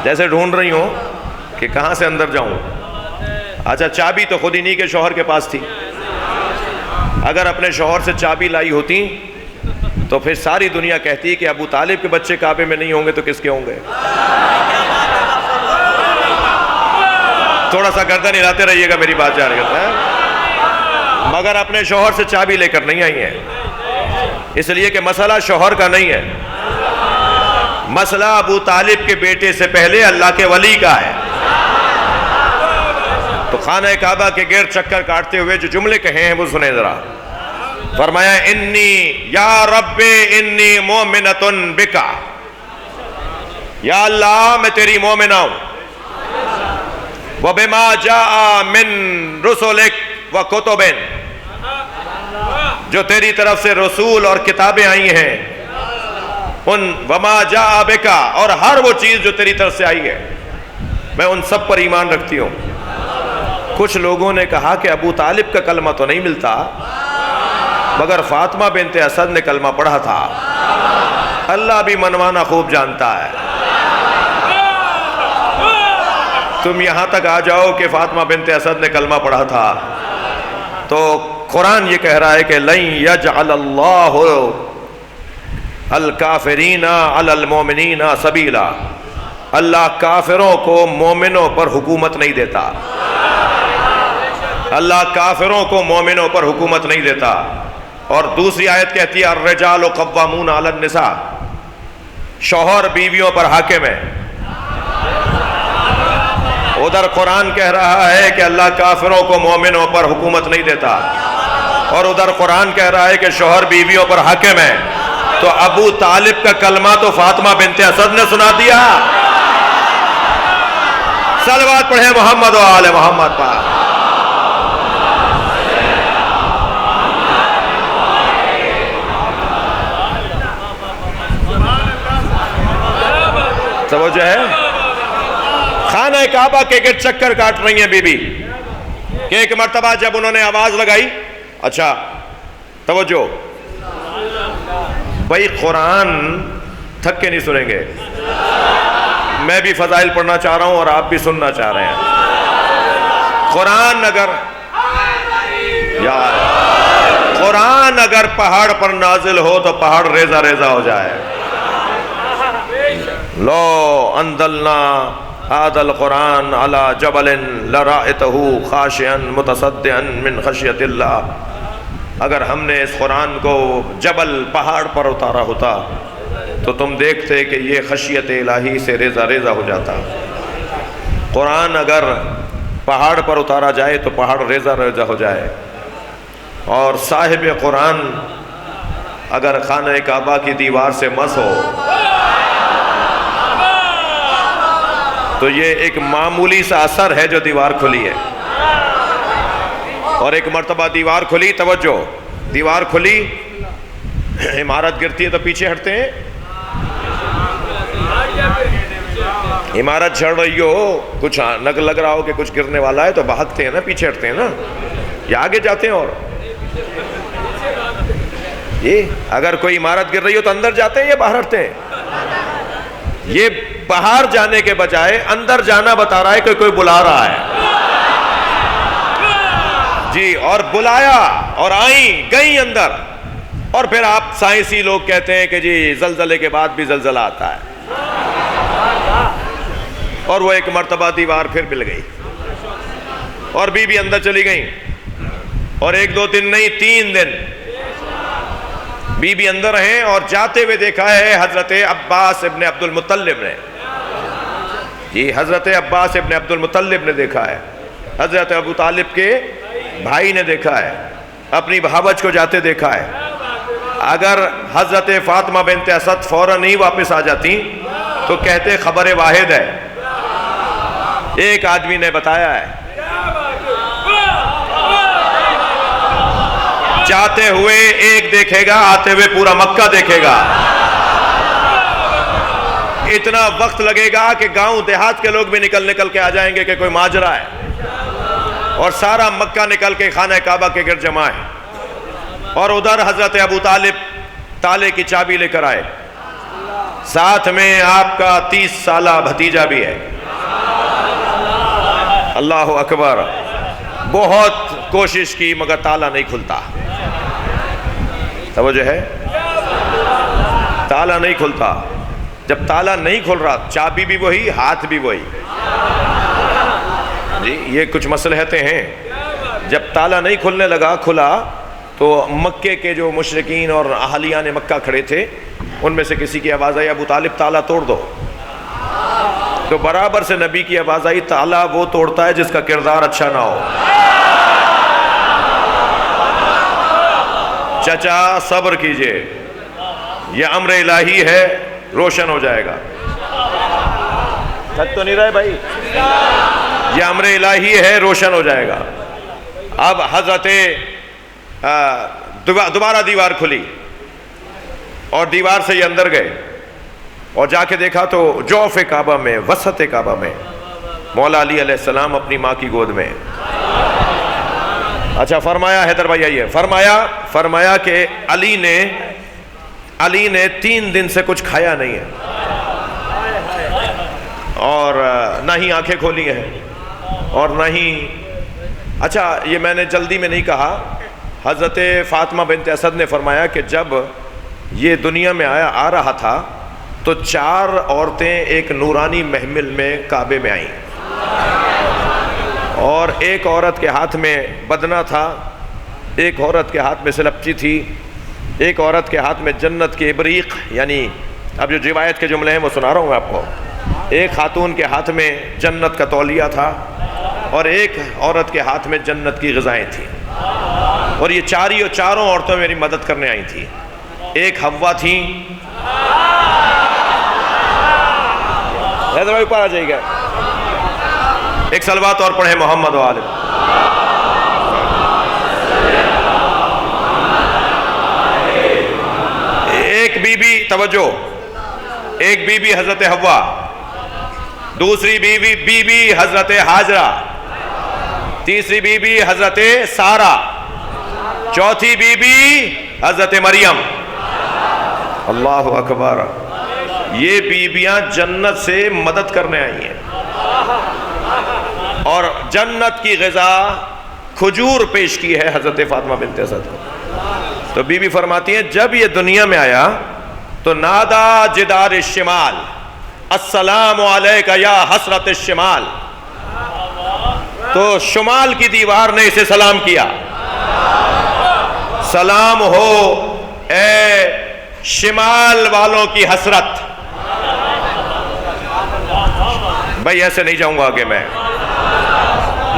جیسے ڈھونڈ رہی ہوں کہ کہاں سے اندر جاؤں۔ اچھا، چابی تو خود انہی کے شوہر کے پاس تھی، اگر اپنے شوہر سے چابی لائی ہوتی تو پھر ساری دنیا کہتی کہ ابو طالب کے بچے کعبے میں نہیں ہوں گے تو کس کے ہوں گے؟ تھوڑا سا گردن ہلاتے رہیے گا، میری بات جا رہی ہے۔ مگر اپنے شوہر سے چابی لے کر نہیں آئی ہیں، اس لیے کہ مسئلہ شوہر کا نہیں ہے، مسئلہ ابو طالب کے بیٹے سے پہلے اللہ کے ولی کا ہے۔ تو خانہ کعبہ کے گرد چکر کاٹتے ہوئے جو جملے کہے ہیں وہ سنیں ذرا۔ فرمایا انی یا رب انی مومنۃ بکا، یا اللہ میں تیری مومنہ ہوں، وبما جاء من رسلک وکتب، جو تیری طرف سے رسول اور کتابیں آئی ہیں، ان وما جاء بکا، اور ہر وہ چیز جو تیری طرف سے آئی ہے میں ان سب پر ایمان رکھتی ہوں۔ کچھ لوگوں نے کہا کہ ابو طالب کا کلمہ تو نہیں ملتا، مگر فاطمہ بنت اسد نے کلمہ پڑھا تھا۔ اللہ بھی منوانا خوب جانتا ہے۔ تم یہاں تک آ جاؤ کہ فاطمہ بنت اسد نے کلمہ پڑھا تھا، تو قرآن یہ کہہ رہا ہے کہ لن یجعل اللہ الکافرین علی المؤمنین سبیلا، اللہ کافروں کو مومنوں پر حکومت نہیں دیتا، اللہ کافروں کو مومنوں پر حکومت نہیں دیتا۔ اور دوسری آیت کہتی ہے الرجال قوامون علی النساء، شوہر بیویوں پر حاکم ہے۔ ادھر قرآن کہہ رہا ہے کہ اللہ کافروں کو مومنوں پر حکومت نہیں دیتا، اور ادھر قرآن کہہ رہا ہے کہ شوہر بیویوں پر حاکم ہے۔ تو ابو طالب کا کلمہ تو فاطمہ بنت اسد نے سنا دیا۔ صلوات پڑھیں محمد و آل محمد پر۔ توجہ ہے؟ خانہ کعبہ کے گرد چکر کاٹ رہی ہیں بی بی کہ ایک مرتبہ جب انہوں نے آواز لگائی، اچھا توجہ بھائی، قرآن تھک کے نہیں سنیں گے، میں بھی فضائل پڑھنا چاہ رہا ہوں اور آپ بھی سننا چاہ رہے ہیں۔ قرآن اگر پہاڑ پر نازل ہو تو پہاڑ ریزہ ریزہ ہو جائے۔ لو انزلنا هذا القرآن على جبل لرأيته خاشعا متصدعا من خشیۃ اللہ، اگر ہم نے اس قرآن کو جبل پہاڑ پر اتارا ہوتا تو تم دیکھتے کہ یہ خشیت الہی سے ریزہ ریزہ ہو جاتا۔ قرآن اگر پہاڑ پر اتارا جائے تو پہاڑ ریزہ ریزہ ہو جائے، اور صاحب قرآن اگر خانہ کعبہ کی دیوار سے مس ہو تو یہ ایک معمولی سا اثر ہے جو دیوار کھلی ہے۔ اور ایک مرتبہ دیوار کھلی، توجہ، دیوار کھلی، عمارت گرتی ہے تو پیچھے ہٹتے ہیں، عمارت جھڑ رہی ہو، کچھ لگ رہا ہو کہ کچھ گرنے والا ہے تو بھاگتے ہیں نا، پیچھے ہٹتے ہیں نا، یا آگے جاتے ہیں؟ اور یہ اگر کوئی عمارت گر رہی ہو تو اندر جاتے ہیں یا باہر ہٹتے ہیں؟ یہ باہر جانے کے بجائے اندر جانا بتا رہا ہے کہ کوئی بلا رہا ہے جی، اور بلایا اور آئیں گئیں اندر۔ اور پھر آپ سائنسی لوگ کہتے ہیں کہ جی زلزلے کے بعد بھی زلزلہ آتا ہے، اور وہ ایک مرتبہ دیوار پھر مل گئی اور بی اندر چلی گئیں، اور ایک دو دن نہیں 3 دن بی اندر ہیں، اور جاتے ہوئے دیکھا ہے حضرت عباس ابن عبد المطلب نے، جی حضرت عباس ابن عبد المطلب نے دیکھا ہے، حضرت ابو طالب کے بھائی نے دیکھا ہے، اپنی بھاوج کو جاتے دیکھا ہے۔ اگر حضرت فاطمہ بنت اسد فوراً نہیں واپس آ جاتی تو کہتے خبر واحد ہے، ایک آدمی نے بتایا ہے، جاتے ہوئے ایک دیکھے گا، آتے ہوئے پورا مکہ دیکھے گا۔ اتنا وقت لگے گا کہ گاؤں دیہات کے لوگ بھی نکل کے آ جائیں گے کہ کوئی ماجرا ہے، اور سارا مکہ نکل کے خانہ کعبہ کے گرد جمع ہے۔ اور ادھر حضرت ابو طالب تالے کی چابی لے کر آئے، ساتھ میں آپ کا 30 سالہ بھتیجا بھی ہے۔ اللہ اکبر، بہت کوشش کی مگر تالا نہیں کھلتا۔ توجہ ہے؟ تالا نہیں کھلتا۔ جب تالا نہیں کھل رہا، چابی بھی وہی، ہاتھ بھی وہی، جی یہ کچھ مصلحتیں ہیں۔ جب تالا نہیں کھلنے لگا، کھلا تو مکے کے جو مشرکین اور اہالیان مکہ کھڑے تھے، ان میں سے کسی کی آواز آئی ابو طالب تالا توڑ دو، تو برابر سے نبی کی آواز آئی تالا وہ توڑتا ہے جس کا کردار اچھا نہ ہو۔ چچا صبر کیجئے، یہ امر الہی ہے، روشن ہو جائے گا۔ تھک تو نہیں رہے بھائی؟ یہ امر الہی ہے، روشن ہو جائے گا۔ اب حضرت دوبارہ دیوار کھلی اور دیوار سے یہ اندر گئے اور جا کے دیکھا تو جوف کعبہ میں، وسط کعبہ میں مولا علی علیہ السلام اپنی ماں کی گود میں، اچھا فرمایا، حیدر بھائی آئیے، فرمایا کہ علی نے 3 دن سے کچھ کھایا نہیں ہے اور نہ ہی آنکھیں کھولی ہیں اور نہ ہی، اچھا یہ میں نے جلدی میں نہیں کہا، حضرت فاطمہ بنت اسد نے فرمایا کہ جب یہ دنیا میں آ رہا تھا تو 4 عورتیں ایک نورانی محمل میں کعبے میں آئیں، اور ایک عورت کے ہاتھ میں بدنہ تھا، ایک عورت کے ہاتھ میں سلپچی تھی، ایک عورت کے ہاتھ میں جنت کی ابریق، یعنی اب جو روایت کے جملے ہیں وہ سنا رہا ہوں میں آپ کو، ایک خاتون کے ہاتھ میں جنت کا تولیہ تھا اور ایک عورت کے ہاتھ میں جنت کی غذائیں تھیں، اور یہ چاروں عورتیں میری مدد کرنے آئی تھیں۔ ایک حوا تھیں، حیدر بھائی اوپر آ جائیے گا، ایک صلوات اور پڑھیں محمد و آل۔ ایک بی بی، توجہ، ایک بی بی حضرت حوا، دوسری بی بی حضرت حاجرہ، تیسری بی بی حضرت سارہ، چوتھی بی بی حضرت مریم۔ اللہ اکبر، یہ بیویاں جنت سے مدد کرنے آئی ہیں، اور جنت کی غذا کھجور پیش کی ہے حضرت فاطمہ بنت اسد کو۔ تو بی بی فرماتی ہیں جب یہ دنیا میں آیا تو نادا جدار الشمال السلام علیکہ یا حسرت الشمال، تو شمال کی دیوار نے اسے سلام کیا، سلام ہو اے شمال والوں کی حسرت۔ بھائی ایسے نہیں جاؤں گا آگے، میں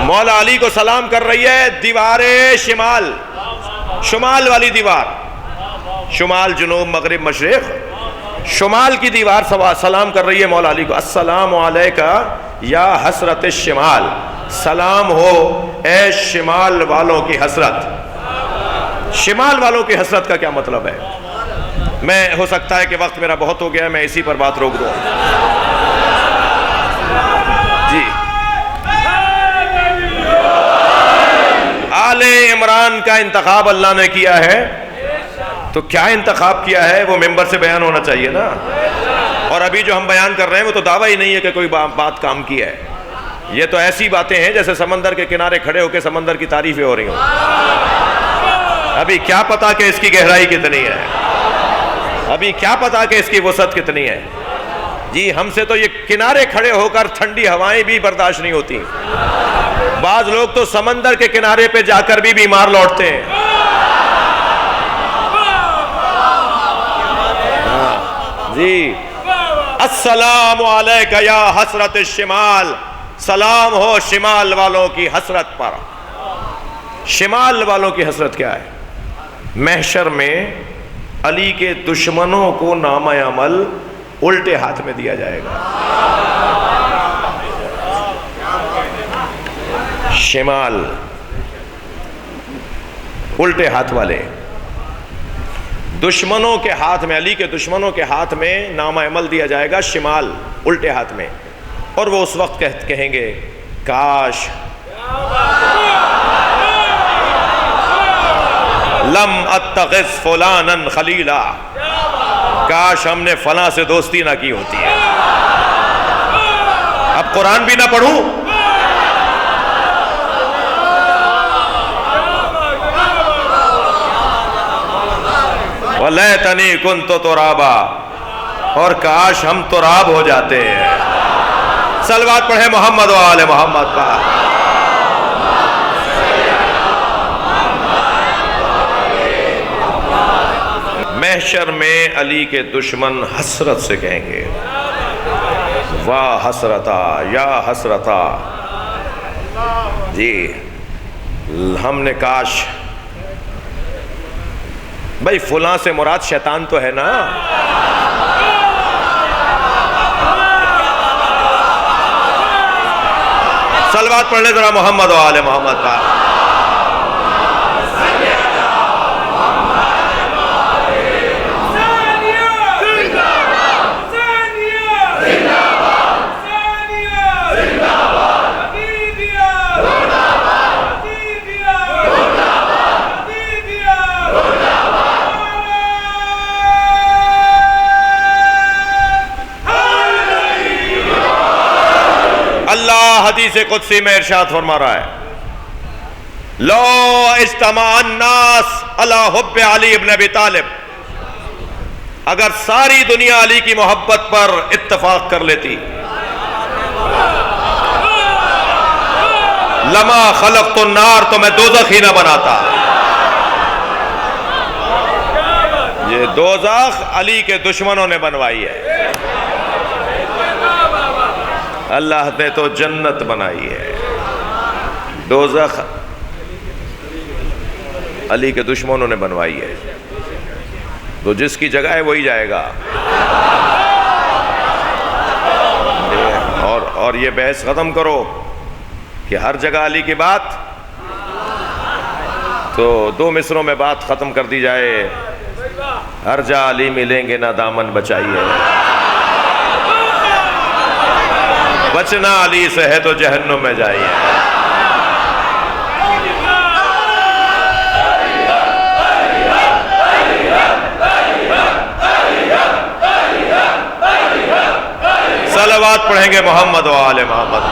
مولا علی کو سلام کر رہی ہے دیوار شمال، شمال والی دیوار، شمال جنوب مغرب مشرق، شمال کی دیوار سلام کر رہی ہے مولا علی کو، السلام علیکہ یا حسرت الشمال، سلام ہو اے شمال والوں کی حسرت۔ شمال والوں کی حسرت کا کیا مطلب ہے؟ میں ہو سکتا ہے کہ وقت میرا بہت ہو گیا ہے، میں اسی پر بات روک دوں جی۔ آل عمران کا انتخاب اللہ نے کیا ہے، تو کیا انتخاب کیا ہے وہ ممبر سے بیان ہونا چاہیے نا، اور ابھی جو ہم بیان کر رہے ہیں وہ تو دعویٰ ہی نہیں ہے کہ کوئی بات کام کی ہے، یہ تو ایسی باتیں ہیں جیسے سمندر کے کنارے کھڑے ہو کے سمندر کی تعریفیں ہو رہی ہوں۔ ابھی کیا پتا کہ اس کی گہرائی کتنی ہے، ابھی کیا پتا کہ اس کی وسعت کتنی ہے جی۔ ہم سے تو یہ کنارے کھڑے ہو کر ٹھنڈی ہوائیں بھی برداشت نہیں ہوتی، بعض لوگ تو سمندر کے کنارے پہ جا کر بھی بیمار لوٹتے ہیں جی۔ السلام علیکہ یا حسرت الشمال، سلام ہو شمال والوں کی حسرت پر۔ شمال والوں کی حسرت کیا ہے؟ محشر میں علی کے دشمنوں کو نامہ عمل الٹے ہاتھ میں دیا جائے گا۔ شمال الٹے ہاتھ والے، دشمنوں کے ہاتھ میں، علی کے دشمنوں کے ہاتھ میں نامہ عمل دیا جائے گا، شمال الٹے ہاتھ میں، اور وہ اس وقت کہیں گے کاش لم اتخذ فلانا خلیلا، کاش ہم نے فلاں سے دوستی نہ کی ہوتی ہے، اب قرآن بھی نہ پڑھوں، وَلَيْتَنِي كُنْتُ تُرَابًا، اور کاش ہم تراب ہو جاتے ہیں۔ صلوات پڑھیں محمد و آل محمد پر۔ محشر میں علی کے دشمن حسرت سے کہیں گے واہ حسرتا یا حسرتا، جی ہم نے کاش، بھائی فلاں سے مراد شیطان تو ہے نا، صلوات پڑھ لیں ذرا محمد و آل محمد پر۔ حدیث قدسی میں ارشاد فرما رہا ہے لو اجتمع الناس علی حب علی ابن ابی طالب، اگر ساری دنیا علی کی محبت پر اتفاق کر لیتی، لما خلقت النار، تو میں دوزخ ہی نہ بناتا۔ یہ دوزخ علی کے دشمنوں نے بنوائی ہے، اللہ نے تو جنت بنائی ہے، دوزخ علی کے دشمنوں نے بنوائی ہے، تو جس کی جگہ ہے وہی جائے گا۔ اور یہ بحث ختم کرو کہ ہر جگہ علی کی بات، تو 2 مصروں میں بات ختم کر دی جائے، ہر جا علی ملیں گے نہ دامن بچائیے، بچنا علی سے ہے تو جہنم میں جائیے۔ صلوات پڑھیں گے محمد و آل محمد۔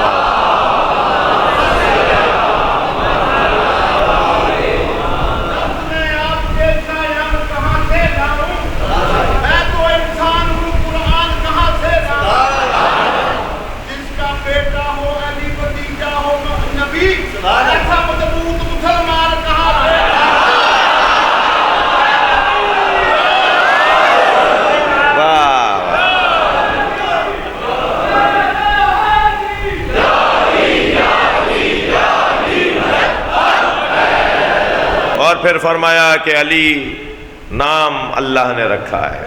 اور پھر فرمایا کہ علی نام اللہ نے رکھا ہے۔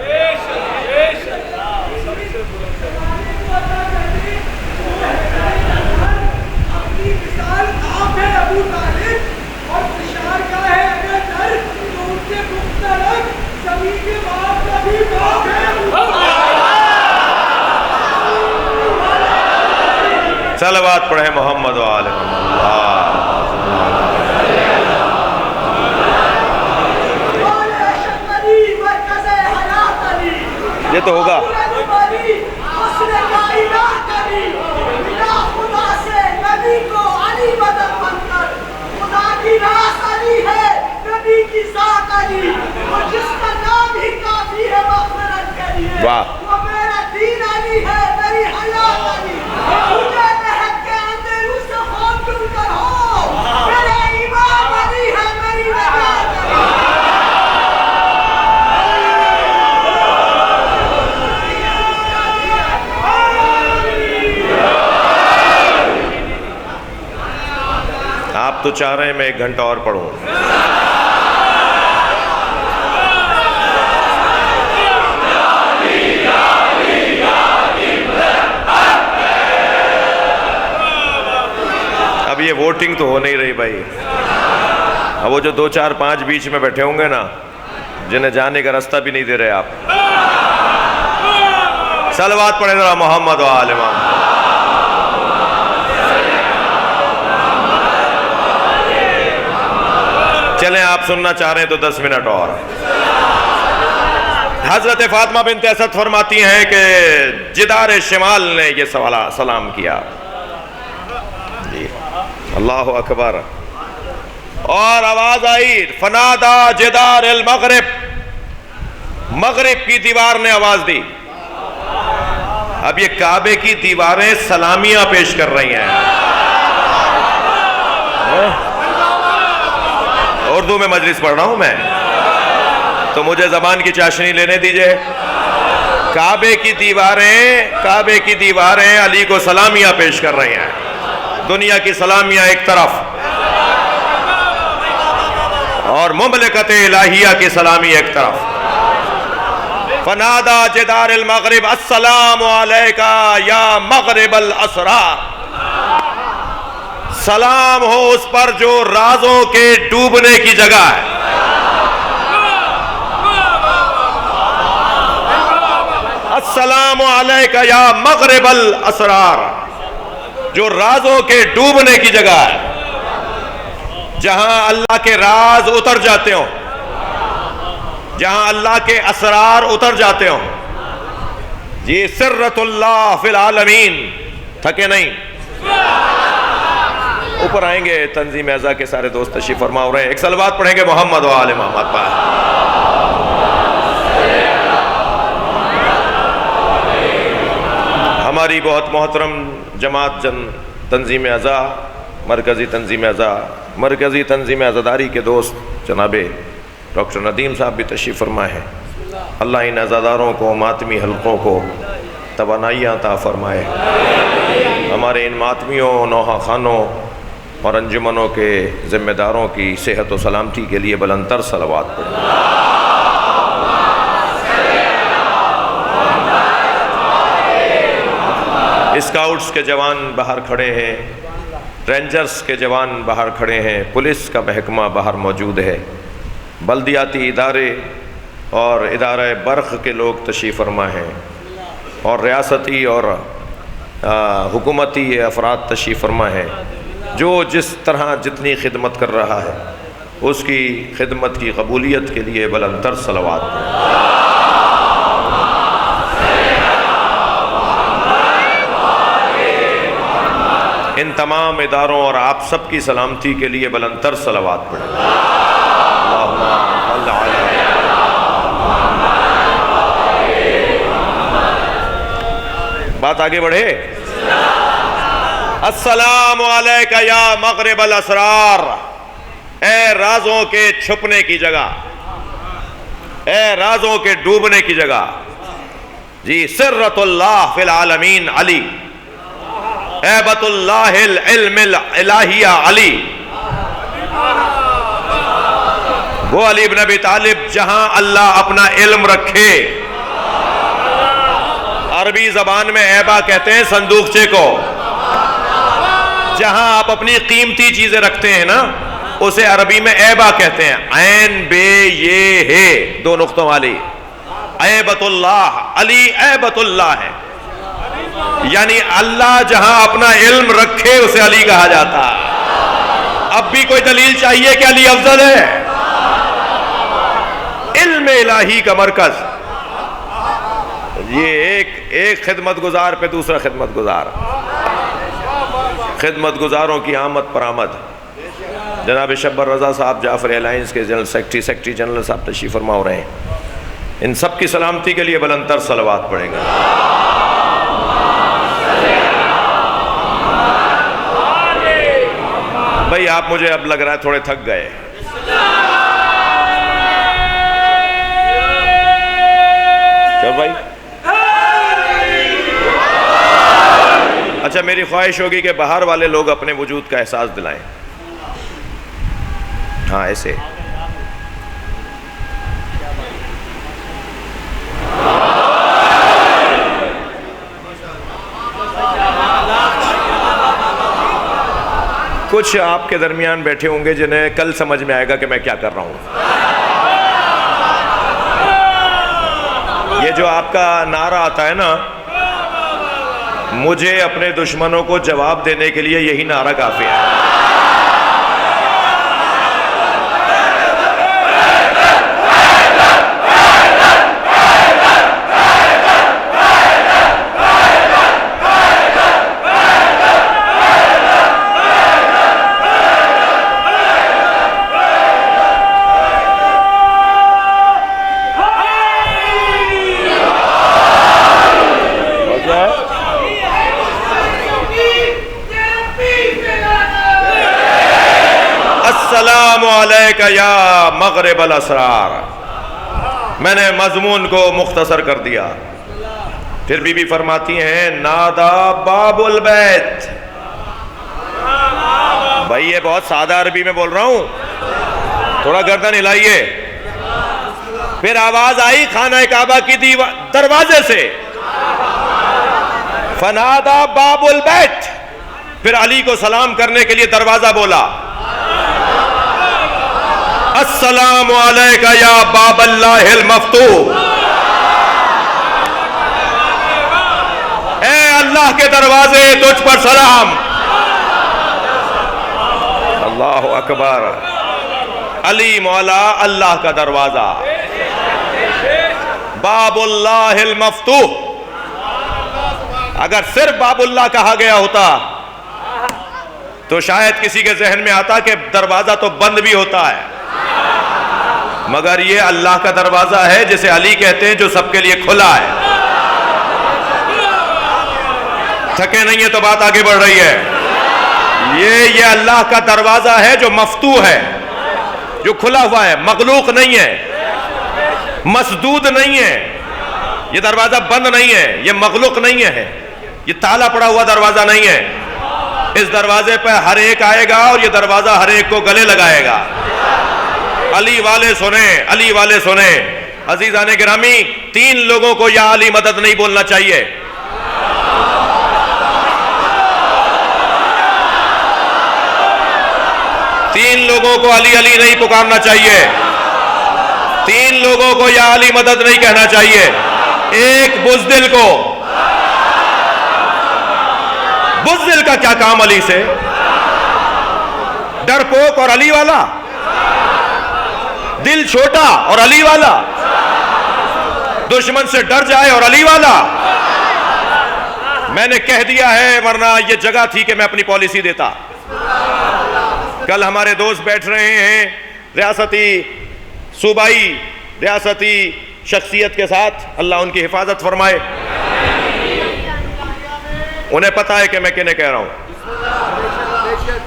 صلوات پڑھیں محمد و آل محمد۔ یہ تو ہوگا۔ واہ، آپ تو چاہ رہے ہیں میں 1 گھنٹہ اور پڑھوں۔ اب یہ ووٹنگ تو ہو نہیں رہی بھائی، اب وہ جو 2 4 5 بیچ میں بیٹھے ہوں گے نا، جنہیں جانے کا راستہ بھی نہیں دے رہے آپ، صلوات پڑھیں ذرا محمد و آل محمد۔ چلیں آپ سننا چاہ رہے ہیں تو 10 منٹ اور۔ حضرت فاطمہ بنت اسد فرماتی ہیں کہ جدار شمال نے یہ سلام کیا، جی اللہ اکبر، اور آواز آئی فنادا جدار المغرب، مغرب کی دیوار نے آواز دی۔ اب یہ کعبے کی دیواریں سلامیاں پیش کر رہی ہیں، اردو میں مجلس پڑھ رہا ہوں میں، تو مجھے زبان کی چاشنی لینے دیجئے۔ کعبے کی دیواریں علی کو سلامیاں پیش کر رہی ہیں، دنیا کی سلامیاں ایک طرف اور مملکت الہیہ کی سلامی ایک طرف۔ فنادا جدار المغرب السلام علیکہ یا مغرب الاسرار، سلام ہو اس پر جو رازوں کے ڈوبنے کی جگہ ہے۔ السلام علیکہ یا مغرب الاسرار، جو رازوں کے ڈوبنے کی جگہ ہے، جہاں اللہ کے راز اتر جاتے ہوں، جہاں اللہ کے اسرار اتر جاتے ہوں۔ یہ سرۃ اللہ فی العالمین، تھکے نہیں؟ اوپر آئیں گے تنظیم اعزا کے سارے دوست تشریف فرما ہو رہے ہیں. ایک صلوات پڑھیں گے محمد و آل محمد پر. ہماری بہت محترم جماعت تنظیم اعزا مرکزی تنظیم اعزاداری کے دوست جناب ڈاکٹر ندیم صاحب بھی تشریف فرما ہے. اللہ ان عزاداروں کو ماتمی حلقوں کو توانائیاں عطا فرمائے. ہمارے ان ماتمیوں نوحہ خانوں اور انجمنوں کے ذمہ داروں کی صحت و سلامتی کے لیے بلند تر صلوات پڑھیں. اسکاؤٹس کے جوان باہر کھڑے ہیں, رینجرز کے جوان باہر کھڑے ہیں, پولیس کا محکمہ باہر موجود ہے, بلدیاتی ادارے اور ادارہ برق کے لوگ تشریف فرما ہیں, اور ریاستی اور حکومتی افراد تشریف فرما ہیں. جو جس طرح جتنی خدمت کر رہا ہے اس کی خدمت کی قبولیت کے لیے بلند تر صلوات پڑھیں. ان تمام اداروں اور آپ سب کی سلامتی کے لیے بلند تر صلوات پڑھیں. بات آگے بڑھے. السلام علیکہ یا مغرب الاسرار, اے رازوں کے چھپنے کی جگہ, اے رازوں کے ڈوبنے کی جگہ. جی سرۃ اللہ فی العالمین علی, عیبۃ اللہ العلم الالہیہ علی. وہ علی بن ابی طالب جہاں اللہ اپنا علم رکھے. عربی زبان میں عیبہ کہتے ہیں صندوقچے کو. جہاں آپ اپنی قیمتی چیزیں رکھتے ہیں نا اسے عربی میں عیبہ کہتے ہیں. عین بے یہ ہے دو نقطوں والی. عیبۃ اللہ, علی عیبۃ اللہ ہے, یعنی اللہ جہاں اپنا علم رکھے اسے علی کہا جاتا ہے. اب بھی کوئی دلیل چاہیے کہ علی افضل ہے. علم الہی کا مرکز. یہ ایک خدمت گزار پہ دوسرا خدمت گزار, خدمت گزاروں کی آمد پر آمد. جناب شبر رضا صاحب جعفر الائنس کے جنرل سیکرٹری جنرل صاحب تشریف فرما ہو رہے ہیں. ان سب کی سلامتی کے لیے بلند تر صلوات پڑھیں گے. بھائی آپ مجھے اب لگ رہا ہے تھوڑے تھک گئے. چل بھائی, اچھا میری خواہش ہوگی کہ باہر والے لوگ اپنے وجود کا احساس دلائیں. ہاں ایسے. کچھ آپ کے درمیان بیٹھے ہوں گے جنہیں کل سمجھ میں آئے گا کہ میں کیا کر رہا ہوں. یہ جو آپ کا نعرہ آتا ہے نا, مجھے اپنے دشمنوں کو جواب دینے کے لیے یہی نعرہ کافی ہے. السلام علیکہ یا مغرب الاسرار. میں نے مضمون کو مختصر کر دیا. پھر بی بی فرماتی ہیں نادا باب البیت. بھائی یہ بہت سادہ عربی میں بول رہا ہوں, تھوڑا گردن ہلائیے. پھر آواز آئی خانہ کعبہ کی دروازے سے, فنادا باب البیت. پھر علی کو سلام کرنے کے لیے دروازہ بولا, السلام علیکہ یا باب اللہ المفتوح. اے اللہ کے دروازے تجھ پر سلام. اللہ اکبر. علی مولا اللہ کا دروازہ, باب اللہ المفتوح. اگر صرف باب اللہ کہا گیا ہوتا تو شاید کسی کے ذہن میں آتا کہ دروازہ تو بند بھی ہوتا ہے، مگر یہ اللہ کا دروازہ ہے جسے علی کہتے ہیں، جو سب کے لیے کھلا ہے۔ تھکے نہیں ہیں تو بات آگے بڑھ رہی ہے۔ یہ اللہ کا دروازہ ہے جو مفتوح ہے، جو کھلا ہوا ہے، مغلوق نہیں ہے، مسدود نہیں ہے۔ یہ دروازہ بند نہیں ہے، یہ مغلوق نہیں ہے، یہ تالا پڑا ہوا دروازہ نہیں ہے۔ اس دروازے پہ ہر ایک آئے گا اور یہ دروازہ ہر ایک کو گلے لگائے گا۔ علی والے سنیں، علی والے سنیں۔ عزیزان گرامی، 3 لوگوں کو یا علی مدد نہیں بولنا چاہیے۔ تین لوگوں کو علی علی نہیں پکارنا چاہیے، 3 لوگوں کو یا علی مدد نہیں کہنا چاہیے۔ ایک بزدل کو، بزدل کا کیا کام علی سے؟ ڈرپوک اور علی والا، دل چھوٹا اور علی والا، دشمن سے ڈر جائے اور علی والا۔ میں نے کہہ دیا ہے، ورنہ یہ جگہ تھی کہ میں اپنی پالیسی دیتا۔ کل ہمارے دوست بیٹھ رہے ہیں ریاستی، صوبائی ریاستی شخصیت کے ساتھ، اللہ ان کی حفاظت فرمائے۔ انہیں پتا ہے کہ میں کنہیں کہہ رہا ہوں،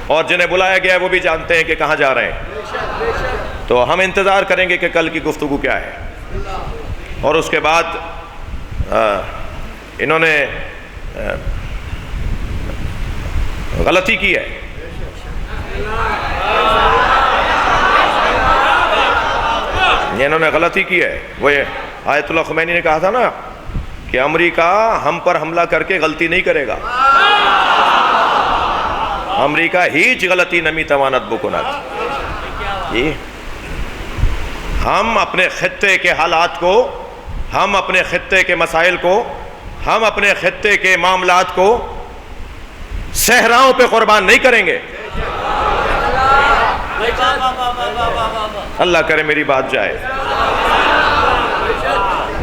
اور جنہیں بلایا گیا ہے وہ بھی جانتے ہیں کہ کہاں جا رہے ہیں۔ تو ہم انتظار کریں گے کہ کل کی گفتگو کیا ہے، اور اس کے بعد انہوں نے غلطی کی ہے۔ انہوں نے غلطی کی ہے۔ وہ آیت اللہ خمینی نے کہا تھا نا کہ امریکہ ہم پر حملہ کر کے غلطی نہیں کرے گا، امریکہ ہیچ غلطی نمی توانت بکنت۔ ہم اپنے خطے کے حالات کو، ہم اپنے خطے کے مسائل کو، ہم اپنے خطے کے معاملات کو صحراؤں پہ قربان نہیں کریں گے۔ اللہ کرے میری بات جائے۔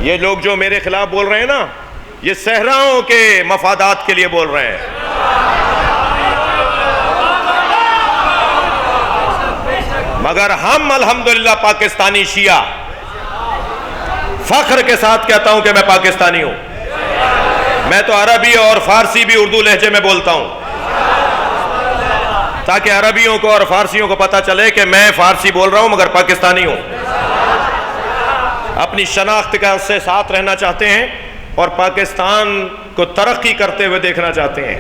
یہ لوگ جو میرے خلاف بول رہے ہیں نا، یہ صحراؤں کے مفادات کے لیے بول رہے ہیں۔ مگر ہم الحمدللہ پاکستانی شیعہ، فخر کے ساتھ کہتا ہوں کہ میں پاکستانی ہوں۔ میں تو عربی اور فارسی بھی اردو لہجے میں بولتا ہوں، تاکہ عربیوں کو اور فارسیوں کو پتہ چلے کہ میں فارسی بول رہا ہوں مگر پاکستانی ہوں۔ اپنی شناخت کا سے ساتھ رہنا چاہتے ہیں اور پاکستان کو ترقی کرتے ہوئے دیکھنا چاہتے ہیں۔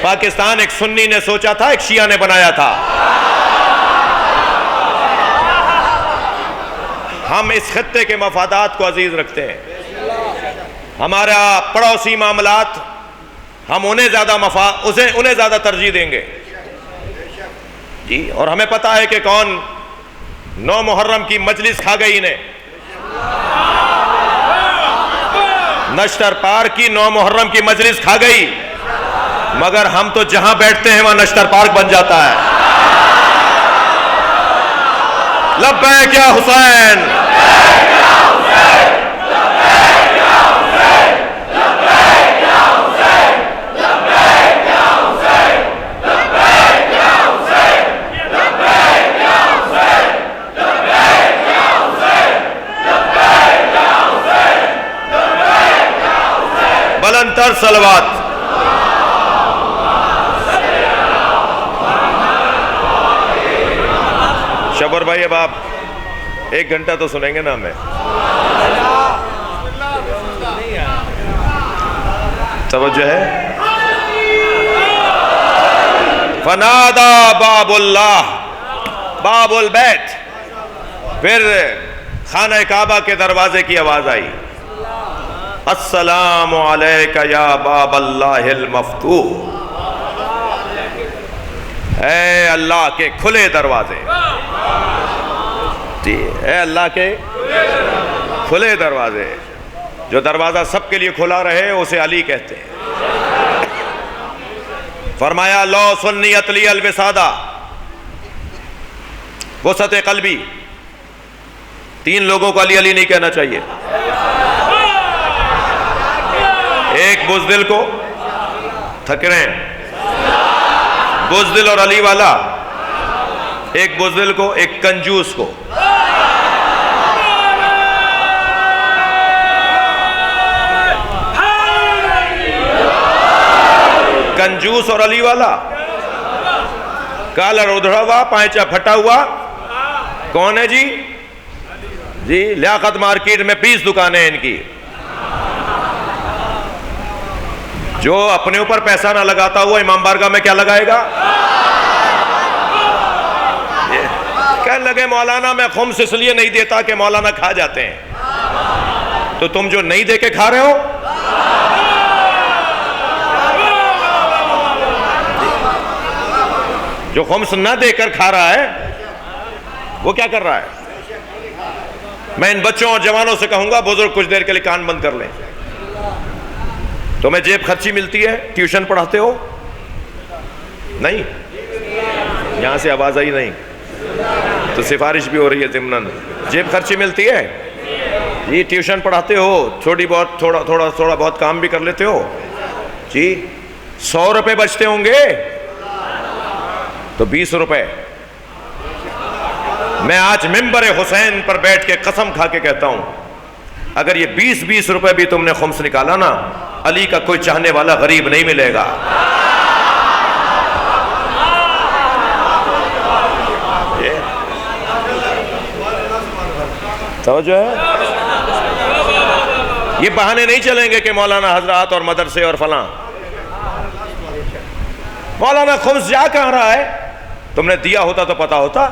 پاکستان ایک سنی نے سوچا تھا، ایک شیعہ نے بنایا تھا۔ ہم اس خطے کے مفادات کو عزیز رکھتے ہیں۔ ہمارا پڑوسی معاملات، ہم انہیں زیادہ ترجیح دیں گے جی۔ اور ہمیں پتہ ہے کہ کون 9 محرم کی مجلس کھا گئی انہیں، نشتر پارک کی 9 محرم کی مجلس کھا گئی، مگر ہم تو جہاں بیٹھتے ہیں وہاں نشتر پارک بن جاتا ہے۔ لبیک یا حسین، بلندتر صلوات۔ شبر بھائی، اب آپ 1 گھنٹہ تو سنیں گے نا ہمیں؟ توجہ ہے؟ فنادا باب اللہ، باب البیت، پھر خانہ کعبہ کے دروازے کی آواز آئی، السلام علیک یا باب اللہ المفتوح، اے اللہ کے کھلے دروازے، اے اللہ کے کھلے دروازے۔ جو دروازہ سب کے لیے کھلا رہے اسے علی کہتے ہیں۔ فرمایا لو سنیت لی الوسادہ، وسعت قلبی۔ 3 لوگوں کو علی علی نہیں کہنا چاہیے۔ ایک بزدل کو، تھک رہے ہیں، بزدل اور علی والا، ایک بزدل کو ایک کنجوس کو. کنجوس اور علی والا، کالر ادھڑا ہوا، پائچا پھٹا ہوا. کون ہے جی؟ جی لیاقت مارکیٹ میں 20 دکانیں ان کی. جو اپنے اوپر پیسہ نہ لگاتا ہوا امام بارگاہ میں کیا لگائے گا؟ کہنے لگے مولانا میں خمس اس لیے نہیں دیتا کہ مولانا کھا جاتے ہیں. تو تم جو نہیں دے کے کھا رہے ہو، جو خمس نہ دے کر کھا رہا ہے وہ کیا کر رہا ہے؟ میں ان بچوں اور جوانوں سے کہوں گا بزرگ کچھ دیر کے لیے کان بند کر لیں. تمہیں جیب خرچی ملتی ہے، ٹیوشن پڑھاتے ہو؟ نہیں؟ یہاں سے آواز آئی نہیں تو سفارش بھی ہو رہی ہے ضمناً. جیب خرچی ملتی ہے جی؟ ٹیوشن پڑھاتے ہو؟ تھوڑی بہت تھوڑا بہت کام بھی کر لیتے ہو جی؟ 100 روپے بچتے ہوں گے تو 20 روپے. میں آج منبر حسین پر بیٹھ کے قسم کھا کے کہتا ہوں، اگر یہ 20 روپے بھی تم نے خمس نکالا نا، علی کا کوئی چاہنے والا غریب نہیں ملے گا. توجہ ہے؟ یہ بہانے نہیں چلیں گے کہ مولانا حضرات اور مدرسے اور فلاں. مولانا خمس جا کہاں رہا ہے؟ تم نے دیا ہوتا تو پتا ہوتا.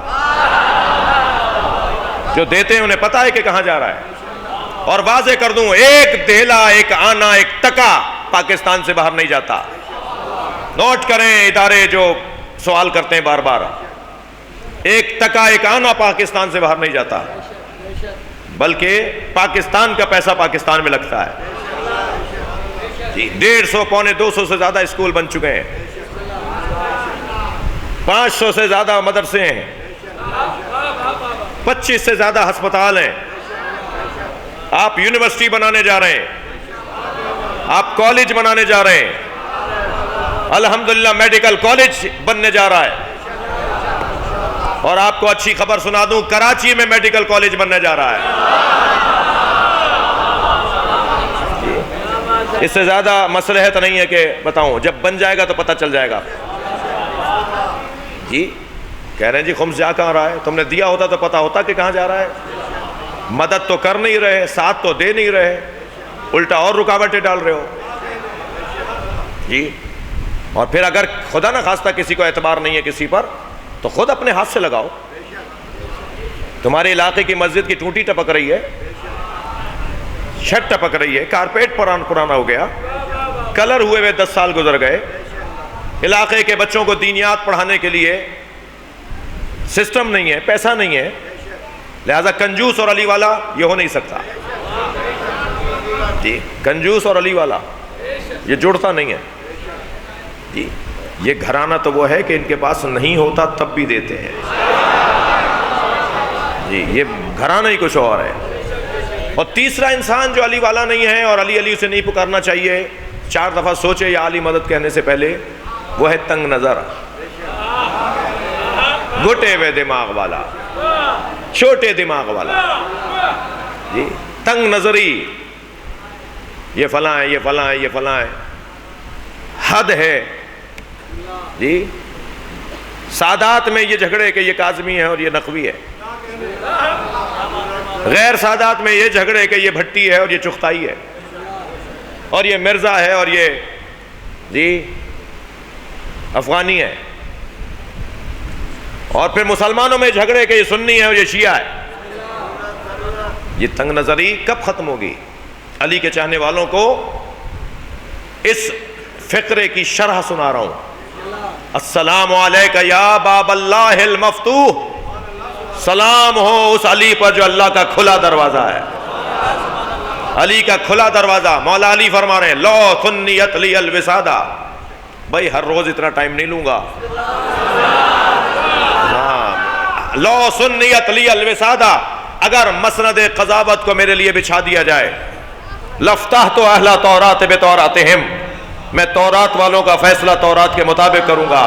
جو دیتے ہیں انہیں پتا ہے کہ کہاں جا رہا ہے. اور واضح کر دوں، ایک دہلا، ایک آنا، ایک ٹکا پاکستان سے باہر نہیں جاتا. نوٹ کریں ادارے جو سوال کرتے ہیں بار بار، ایک ٹکا ایک آنا پاکستان سے باہر نہیں جاتا، بلکہ پاکستان کا پیسہ پاکستان میں لگتا ہے. 150 پونے 200 سے زیادہ اسکول بن چکے ہیں، 500 سے زیادہ مدرسے ہیں، 25 سے زیادہ ہسپتال ہیں. آپ یونیورسٹی بنانے جا رہے ہیں، آپ کالج بنانے جا رہے ہیں. الحمدللہ میڈیکل کالج بننے جا رہا ہے. اور آپ کو اچھی خبر سنا دوں، کراچی میں میڈیکل کالج بننے جا رہا ہے. اس سے زیادہ مصلحت نہیں ہے کہ بتاؤں، جب بن جائے گا تو پتہ چل جائے گا. جی کہہ رہے ہیں جی خمس جا کہاں رہا ہے؟ تم نے دیا ہوتا تو پتا ہوتا کہ کہاں جا رہا ہے. مدد تو کر نہیں رہے، ساتھ تو دے نہیں رہے، الٹا اور رکاوٹیں ڈال رہے ہو جی. اور پھر اگر خدا نہ خواستہ کسی کو اعتبار نہیں ہے کسی پر، تو خود اپنے ہاتھ سے لگاؤ. تمہارے علاقے کی مسجد کی ٹوٹی ٹپک رہی ہے، چھت ٹپک رہی ہے، کارپیٹ پرانا ہو گیا، کلر ہوئے ہوئے 10 سال گزر گئے. علاقے کے بچوں کو دینیات پڑھانے کے لیے سسٹم نہیں ہے، پیسہ نہیں ہے. لہذا کنجوس اور علی والا یہ ہو نہیں سکتا جی. کنجوس اور علی والا یہ جڑتا نہیں ہے جی. یہ گھرانہ تو وہ ہے کہ ان کے پاس نہیں ہوتا تب بھی دیتے ہیں جی. یہ گھرانہ ہی کچھ اور ہے. اور تیسرا انسان جو علی والا نہیں ہے اور علی سے نہیں پکارنا چاہیے، 4 دفعہ سوچے یا علی مدد کہنے سے پہلے، وہ ہے تنگ نظر، گھٹے ہوئے دماغ والا، چھوٹے دماغ والا جی. تنگ نظری، یہ فلاں ہے، یہ فلاں ہے، یہ فلاں ہے. حد ہے جی. سادات میں یہ جھگڑے کہ یہ کاظمی ہے اور یہ نقوی ہے، غیر سادات میں یہ جھگڑے کہ یہ بھٹی ہے اور یہ چغتائی ہے، اور یہ مرزا ہے اور یہ جی افغانی ہے. اور پھر مسلمانوں میں جھگڑے کہ یہ سنی ہے اور یہ شیعہ ہے. یہ تنگ نظری کب ختم ہوگی؟ علی کے چاہنے والوں کو اس فقرے کی شرح سنا رہا ہوں. السلام علیکہ یا باب اللہ المفتوح، سلام ہو اس علی پر جو اللہ کا کھلا دروازہ ہے. علی کا کھلا دروازہ. مولا علی فرما رہے ہیں لو سنیت لی الوسادہ. بھائی ہر روز اتنا ٹائم نہیں لوں گا. ہاں، لو سنیت لی الوسادہ، اگر مسند قضاوت کو میرے لیے بچھا دیا جائے، لفتحت اہل تورات بتوراتہم، میں تورات والوں کا فیصلہ تورات کے مطابق کروں گا.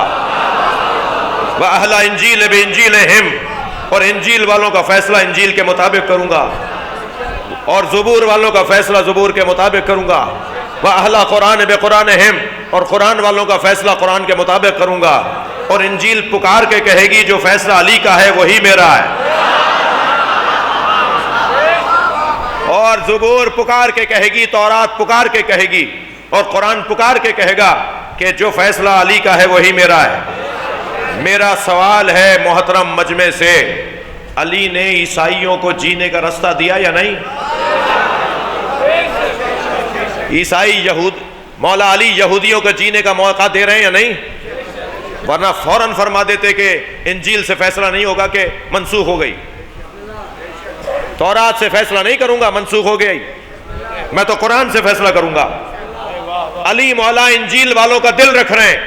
وَأَهْلَ إِنْجِيلَ بِإِنْجِيلِهِمْ، اور انجیل والوں کا فیصلہ انجیل کے مطابق کروں گا، اور زبور والوں کا فیصلہ زبور کے مطابق کروں گا۔ وَأَهْلَ قُرْآنِ بِقُرْآنِهِمْ، اور قرآن والوں کا فیصلہ قرآن کے مطابق کروں گا۔ اور انجیل پکار کے کہے گی جو فیصلہ علی کا ہے وہی میرا ہے، اور زبور پکار کے کہے گی، تورات پکار کے کہے گی، اور قرآن پکار کے کہے گا کہ جو فیصلہ علی کا ہے وہی میرا ہے۔ میرا سوال ہے محترم مجمع سے، علی نے عیسائیوں کو جینے کا رستہ دیا یا نہیں؟ عیسائی مولا علی یہودیوں کو جینے کا موقع دے رہے ہیں یا نہیں؟ ورنہ فوراً فرما دیتے کہ انجیل سے فیصلہ نہیں ہوگا کہ منسوخ ہو گئی، تورات سے فیصلہ نہیں کروں گا منسوخ ہو گئی، میں تو قرآن سے فیصلہ کروں گا۔ علی مولا انجیل والوں کا دل رکھ رہے ہیں،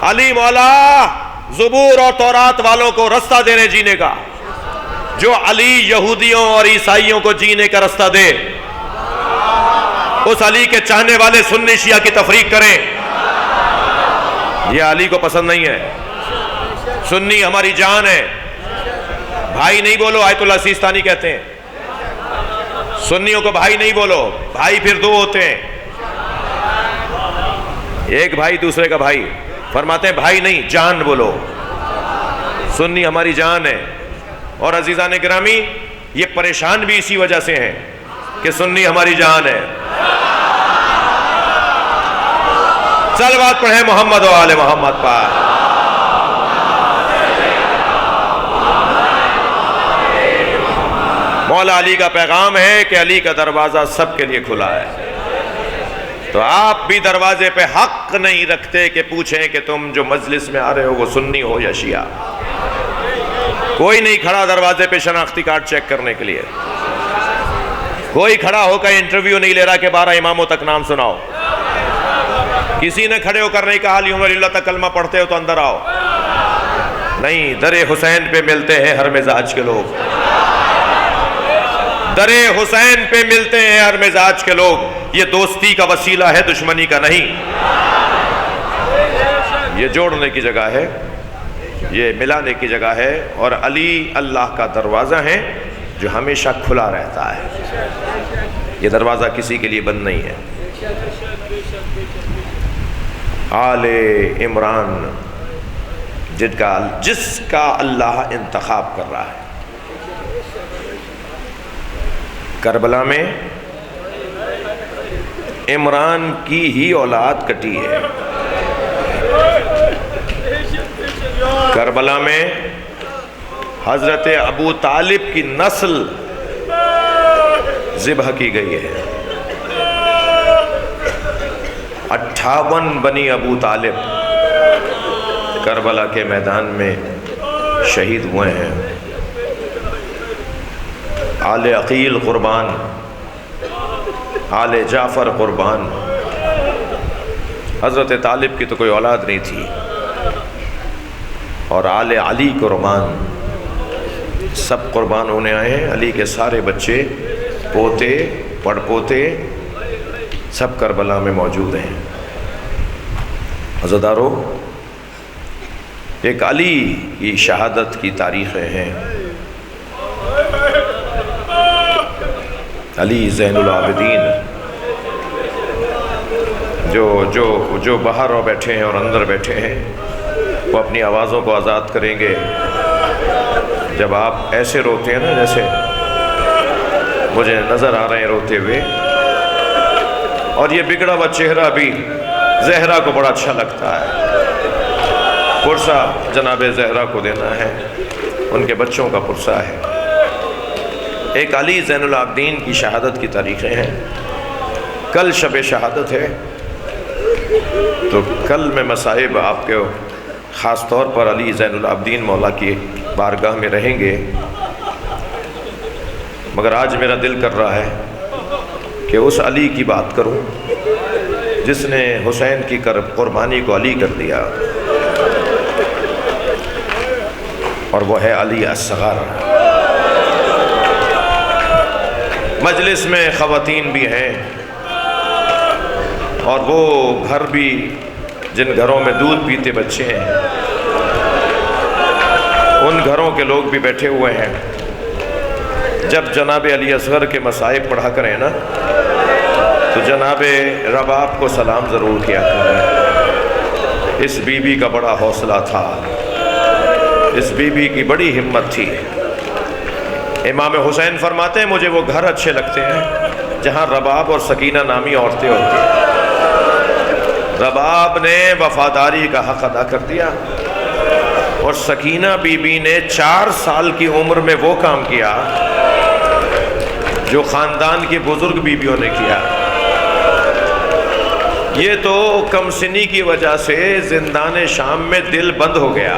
علی مولا زبور اور تورات والوں کو رستہ دینے جینے کا۔ جو علی یہودیوں اور عیسائیوں کو جینے کا رستہ دے، اس علی کے چاہنے والے سنی شیعہ کی تفریق کریں، یہ علی کو پسند نہیں ہے۔ سنی ہماری جان ہے، بھائی نہیں بولو، آیت اللہ سیستانی کہتے ہیں سنیوں کو بھائی نہیں بولو، بھائی پھر دو ہوتے ہیں، ایک بھائی دوسرے کا بھائی، فرماتے ہیں بھائی نہیں جان بولو، سنی ہماری جان ہے۔ اور عزیزان گرامی یہ پریشان بھی اسی وجہ سے ہیں کہ سنی ہماری جان ہے۔ صلوات پڑھیں محمد و آل محمد پر۔ مولا علی کا پیغام ہے کہ علی کا دروازہ سب کے لیے کھلا ہے، تو آپ بھی دروازے پہ حق نہیں رکھتے کہ پوچھیں کہ تم جو مجلس میں آ رہے ہو وہ سنی ہو یا شیعہ۔ کوئی نہیں کھڑا دروازے پہ شناختی کارڈ چیک کرنے کے لیے، کوئی کھڑا ہو کر انٹرویو نہیں لے رہا کہ 12 اماموں تک نام سناؤ، کسی نے کھڑے ہو کر نہیں کہا لیوم اللہ تک کلمہ پڑھتے ہو تو اندر آؤ، نہیں، در حسین پہ ملتے ہیں ہر مزاج کے لوگ، در حسین پہ ملتے ہیں ہر مزاج کے لوگ، یہ دوستی کا وسیلہ ہے دشمنی کا نہیں، یہ جوڑنے کی جگہ ہے، یہ ملانے کی جگہ ہے، اور علی اللہ کا دروازہ ہے جو ہمیشہ کھلا رہتا ہے، یہ دروازہ کسی کے لیے بند نہیں ہے۔ آل عمران جس کا اللہ انتخاب کر رہا ہے، کربلا میں عمران کی ہی اولاد کٹی ہے، کربلا میں حضرت ابو طالب کی نسل ذبح کی گئی ہے، 58 بنی ابو طالب کربلا کے میدان میں شہید ہوئے ہیں، آل عقیل قربان، آل جعفر قربان، حضرت طالب کی تو کوئی اولاد نہیں تھی، اور آل علی قربان، سب قربان ہونے آئے ہیں، علی کے سارے بچے، پوتے، پڑ پوتے سب کربلا میں موجود ہیں۔ عزادارو، ایک علی کی شہادت کی تاریخیں ہیں، علی زین العابدین جو باہر بیٹھے ہیں اور اندر بیٹھے ہیں، وہ اپنی آوازوں کو آزاد کریں گے جب آپ ایسے روتے ہیں نا، جیسے مجھے نظر آ رہے ہیں روتے ہوئے، اور یہ بگڑا ہوا چہرہ بھی زہرا کو بڑا اچھا لگتا ہے، پرسہ جناب زہرا کو دینا ہے، ان کے بچوں کا پرسہ ہے۔ ایک علی زین العابدین کی شہادت کی تاریخیں ہیں، کل شب شہادت ہے، تو کل میں مصائب آپ کے خاص طور پر علی زین العابدین مولا کی بارگاہ میں رہیں گے، مگر آج میرا دل کر رہا ہے کہ اس علی کی بات کروں جس نے حسین کی قربانی کو علی کر دیا، اور وہ ہے علی اصغر۔ مجلس میں خواتین بھی ہیں، اور وہ گھر بھی جن گھروں میں دودھ پیتے بچے ہیں، ان گھروں کے لوگ بھی بیٹھے ہوئے ہیں، جب جناب علی اصغر کے مصائب پڑھا کریں نا تو جناب رباب کو سلام ضرور کیا کریں۔ اس بی بی کا بڑا حوصلہ تھا، اس بی بی کی بڑی ہمت تھی۔ امام حسین فرماتے ہیں مجھے وہ گھر اچھے لگتے ہیں جہاں رباب اور سکینہ نامی عورتیں ہوتی ہیں۔ رباب نے وفاداری کا حق ادا کر دیا اور سکینہ بی بی نے 4 سال کی عمر میں وہ کام کیا جو خاندان کی بزرگ بیویوں نے کیا۔ یہ تو کم سنی کی وجہ سے زندان شام میں دل بند ہو گیا۔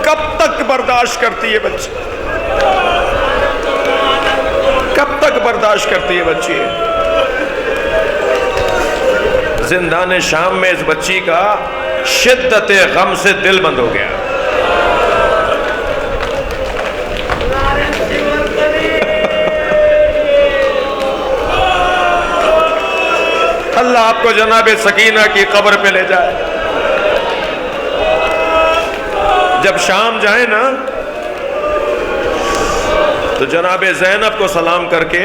کب تک برداشت کرتی ہے بچی؟ کب تک برداشت کرتی ہے بچی؟ زندان شام میں اس بچی کا شدت غم سے دل بند ہو گیا۔ اللہ آپ کو جناب سکینہ کی قبر پہ لے جائے۔ جب شام جائیں نا تو جناب زینب کو سلام کر کے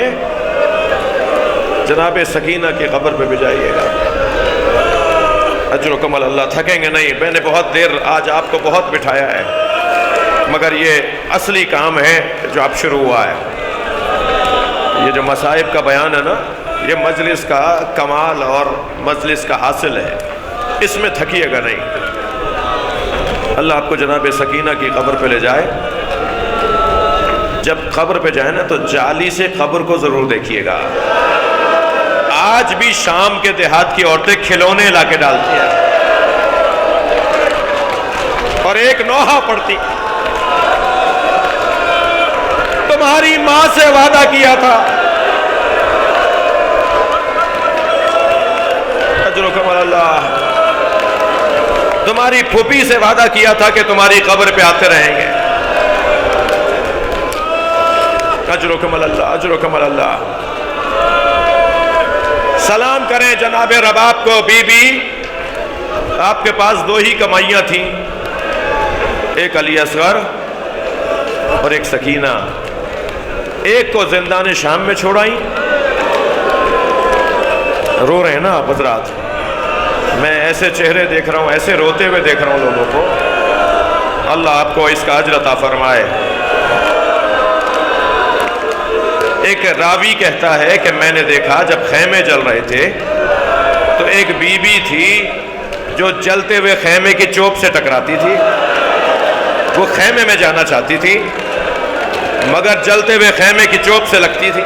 جناب سکینہ کی قبر پہ بھی جائیے گا۔ اجر و کمال اللہ، تھکیں گے نہیں۔ میں نے بہت دیر آج آپ کو بہت بٹھایا ہے، مگر یہ اصلی کام ہے جو اب شروع ہوا ہے۔ یہ جو مصائب کا بیان ہے نا، یہ مجلس کا کمال اور مجلس کا حاصل ہے، اس میں تھکیے گا نہیں۔ اللہ آپ کو جناب سکینہ کی قبر پہ لے جائے۔ جب قبر پہ جائے نا تو جالی سے قبر کو ضرور دیکھیے گا۔ آج بھی شام کے دیہات کی عورتیں کھلونے لا کے ڈالتی ہیں اور ایک نوحہ پڑتی، تمہاری ماں سے وعدہ کیا تھا، اجر و کمال اللہ، تمہاری پھوپھی سے وعدہ کیا تھا کہ تمہاری قبر پہ آتے رہیں گے۔ اجر و کمال اللہ، اجر و کمال اللہ۔ سلام کریں جناب رباب کو۔ بی بی، آپ کے پاس 2 ہی کمائیاں تھیں، ایک علی اصغر اور ایک سکینہ۔ ایک کو زندان شام میں چھوڑائیں۔ رو رہے ہیں نا آپ حضرات، میں ایسے چہرے دیکھ رہا ہوں، ایسے روتے ہوئے دیکھ رہا ہوں لوگوں کو۔ اللہ آپ کو اس کا اجر عطا فرمائے۔ ایک راوی کہتا ہے کہ میں نے دیکھا جب خیمے جل رہے تھے تو ایک بی بی تھی جو جلتے ہوئے خیمے کی چوب سے ٹکراتی تھی۔ وہ خیمے میں جانا چاہتی تھی مگر جلتے ہوئے خیمے کی چوب سے لگتی تھی،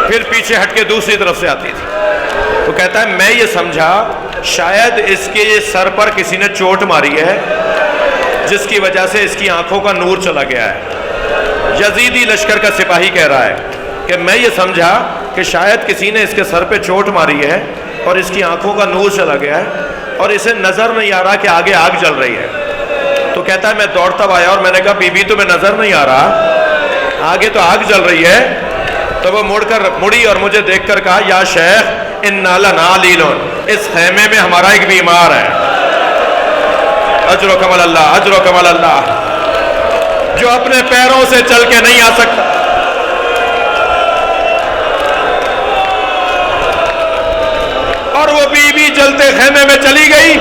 پھر پیچھے ہٹ کے دوسری طرف سے آتی تھی۔ وہ کہتا ہے میں یہ سمجھا شاید اس کے سر پر کسی نے چوٹ ماری ہے جس کی وجہ سے اس کی آنکھوں کا نور چلا گیا ہے۔ یزیدی لشکر کا سپاہی کہہ رہا ہے کہ میں یہ سمجھا کہ شاید کسی نے اس کے سر پہ چوٹ ماری ہے اور اس کی آنکھوں کا نور چلا گیا ہے اور اسے نظر نہیں آ رہا کہ آگے آگ جل رہی ہے۔ تو کہتا ہے میں دوڑتا آیا اور میں نے کہا بی بی تمہیں نظر نہیں آ رہا آگے تو آگ جل رہی ہے؟ تو وہ مڑی اور مجھے دیکھ کر کہا یا شیخ انا لنعلیلون، اس خیمے میں ہمارا ایک بیمار ہے۔ اجر و کمال اللہ، اجر و کمال اللہ، جو اپنے پیروں سے چل کے نہیں آ سکتا۔ اور وہ بی بی جلتے خیمے میں چلی گئی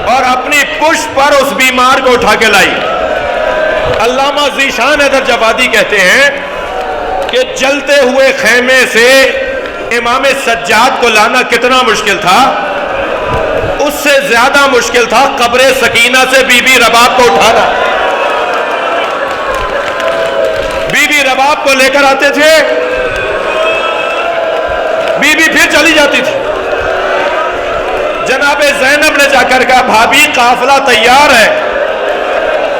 اور اپنی پشت پر اس بیمار کو اٹھا کے لائی۔ علامہ ذیشان حیدر جوادی کہتے ہیں کہ جلتے ہوئے خیمے سے امام سجاد کو لانا کتنا مشکل تھا، اس سے زیادہ مشکل تھا قبر سکینہ سے بی بی رباب کو اٹھانا۔ بی بی رباب کو لے کر آتے تھے، بی بی پھر چلی جاتی تھی۔ جناب زینب نے جا کر کہا بھابی قافلہ تیار ہے،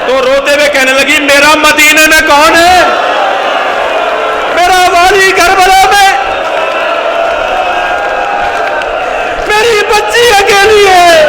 تو روتے ہوئے کہنے لگی میرا مدینے میں کون ہے؟ میرا والی کربلا میں، میری بچی اکیلی ہے۔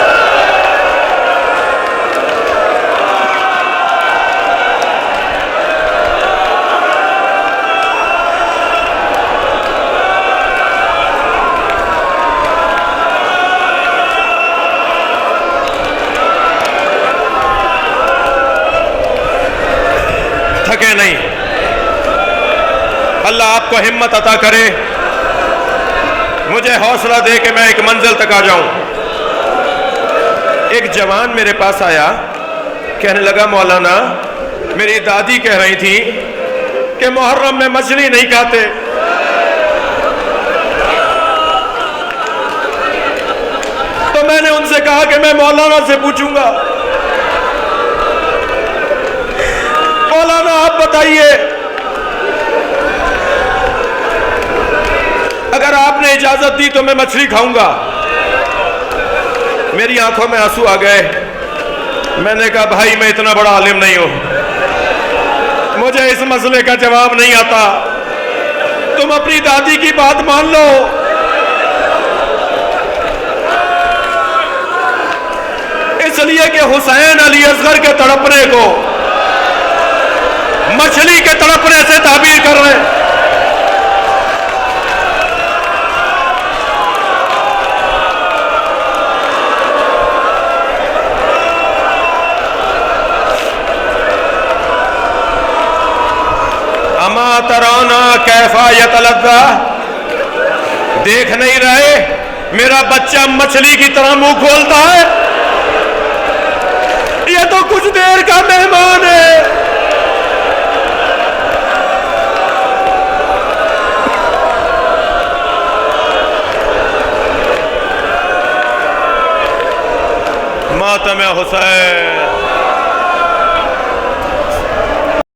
گے نہیں. اللہ آپ کو ہمت عطا کرے, مجھے حوصلہ دے کہ میں ایک منزل تک آ جاؤں. ایک جوان میرے پاس آیا, کہنے لگا مولانا میری دادی کہہ رہی تھی کہ محرم میں مچھلی نہیں کھاتے. تو میں نے ان سے کہا کہ میں مولانا سے پوچھوں گا. مولانا آپ بتائیے, اگر آپ نے اجازت دی تو میں مچھلی کھاؤں گا. میری آنکھوں میں آنسو آ گئے. میں نے کہا بھائی میں اتنا بڑا عالم نہیں ہوں, مجھے اس مسئلے کا جواب نہیں آتا, تم اپنی دادی کی بات مان لو. اس لیے کہ حسین علی اصغر کے تڑپنے کو مچھلی کے تڑپنے سے تعبیر کر رہے ہیں. اما ترونا کیفا یتلذا, دیکھ نہیں رہے میرا بچہ مچھلی کی طرح منہ کھولتا ہے, یہ تو کچھ دیر کا مہمان ہے. ماتم حسین.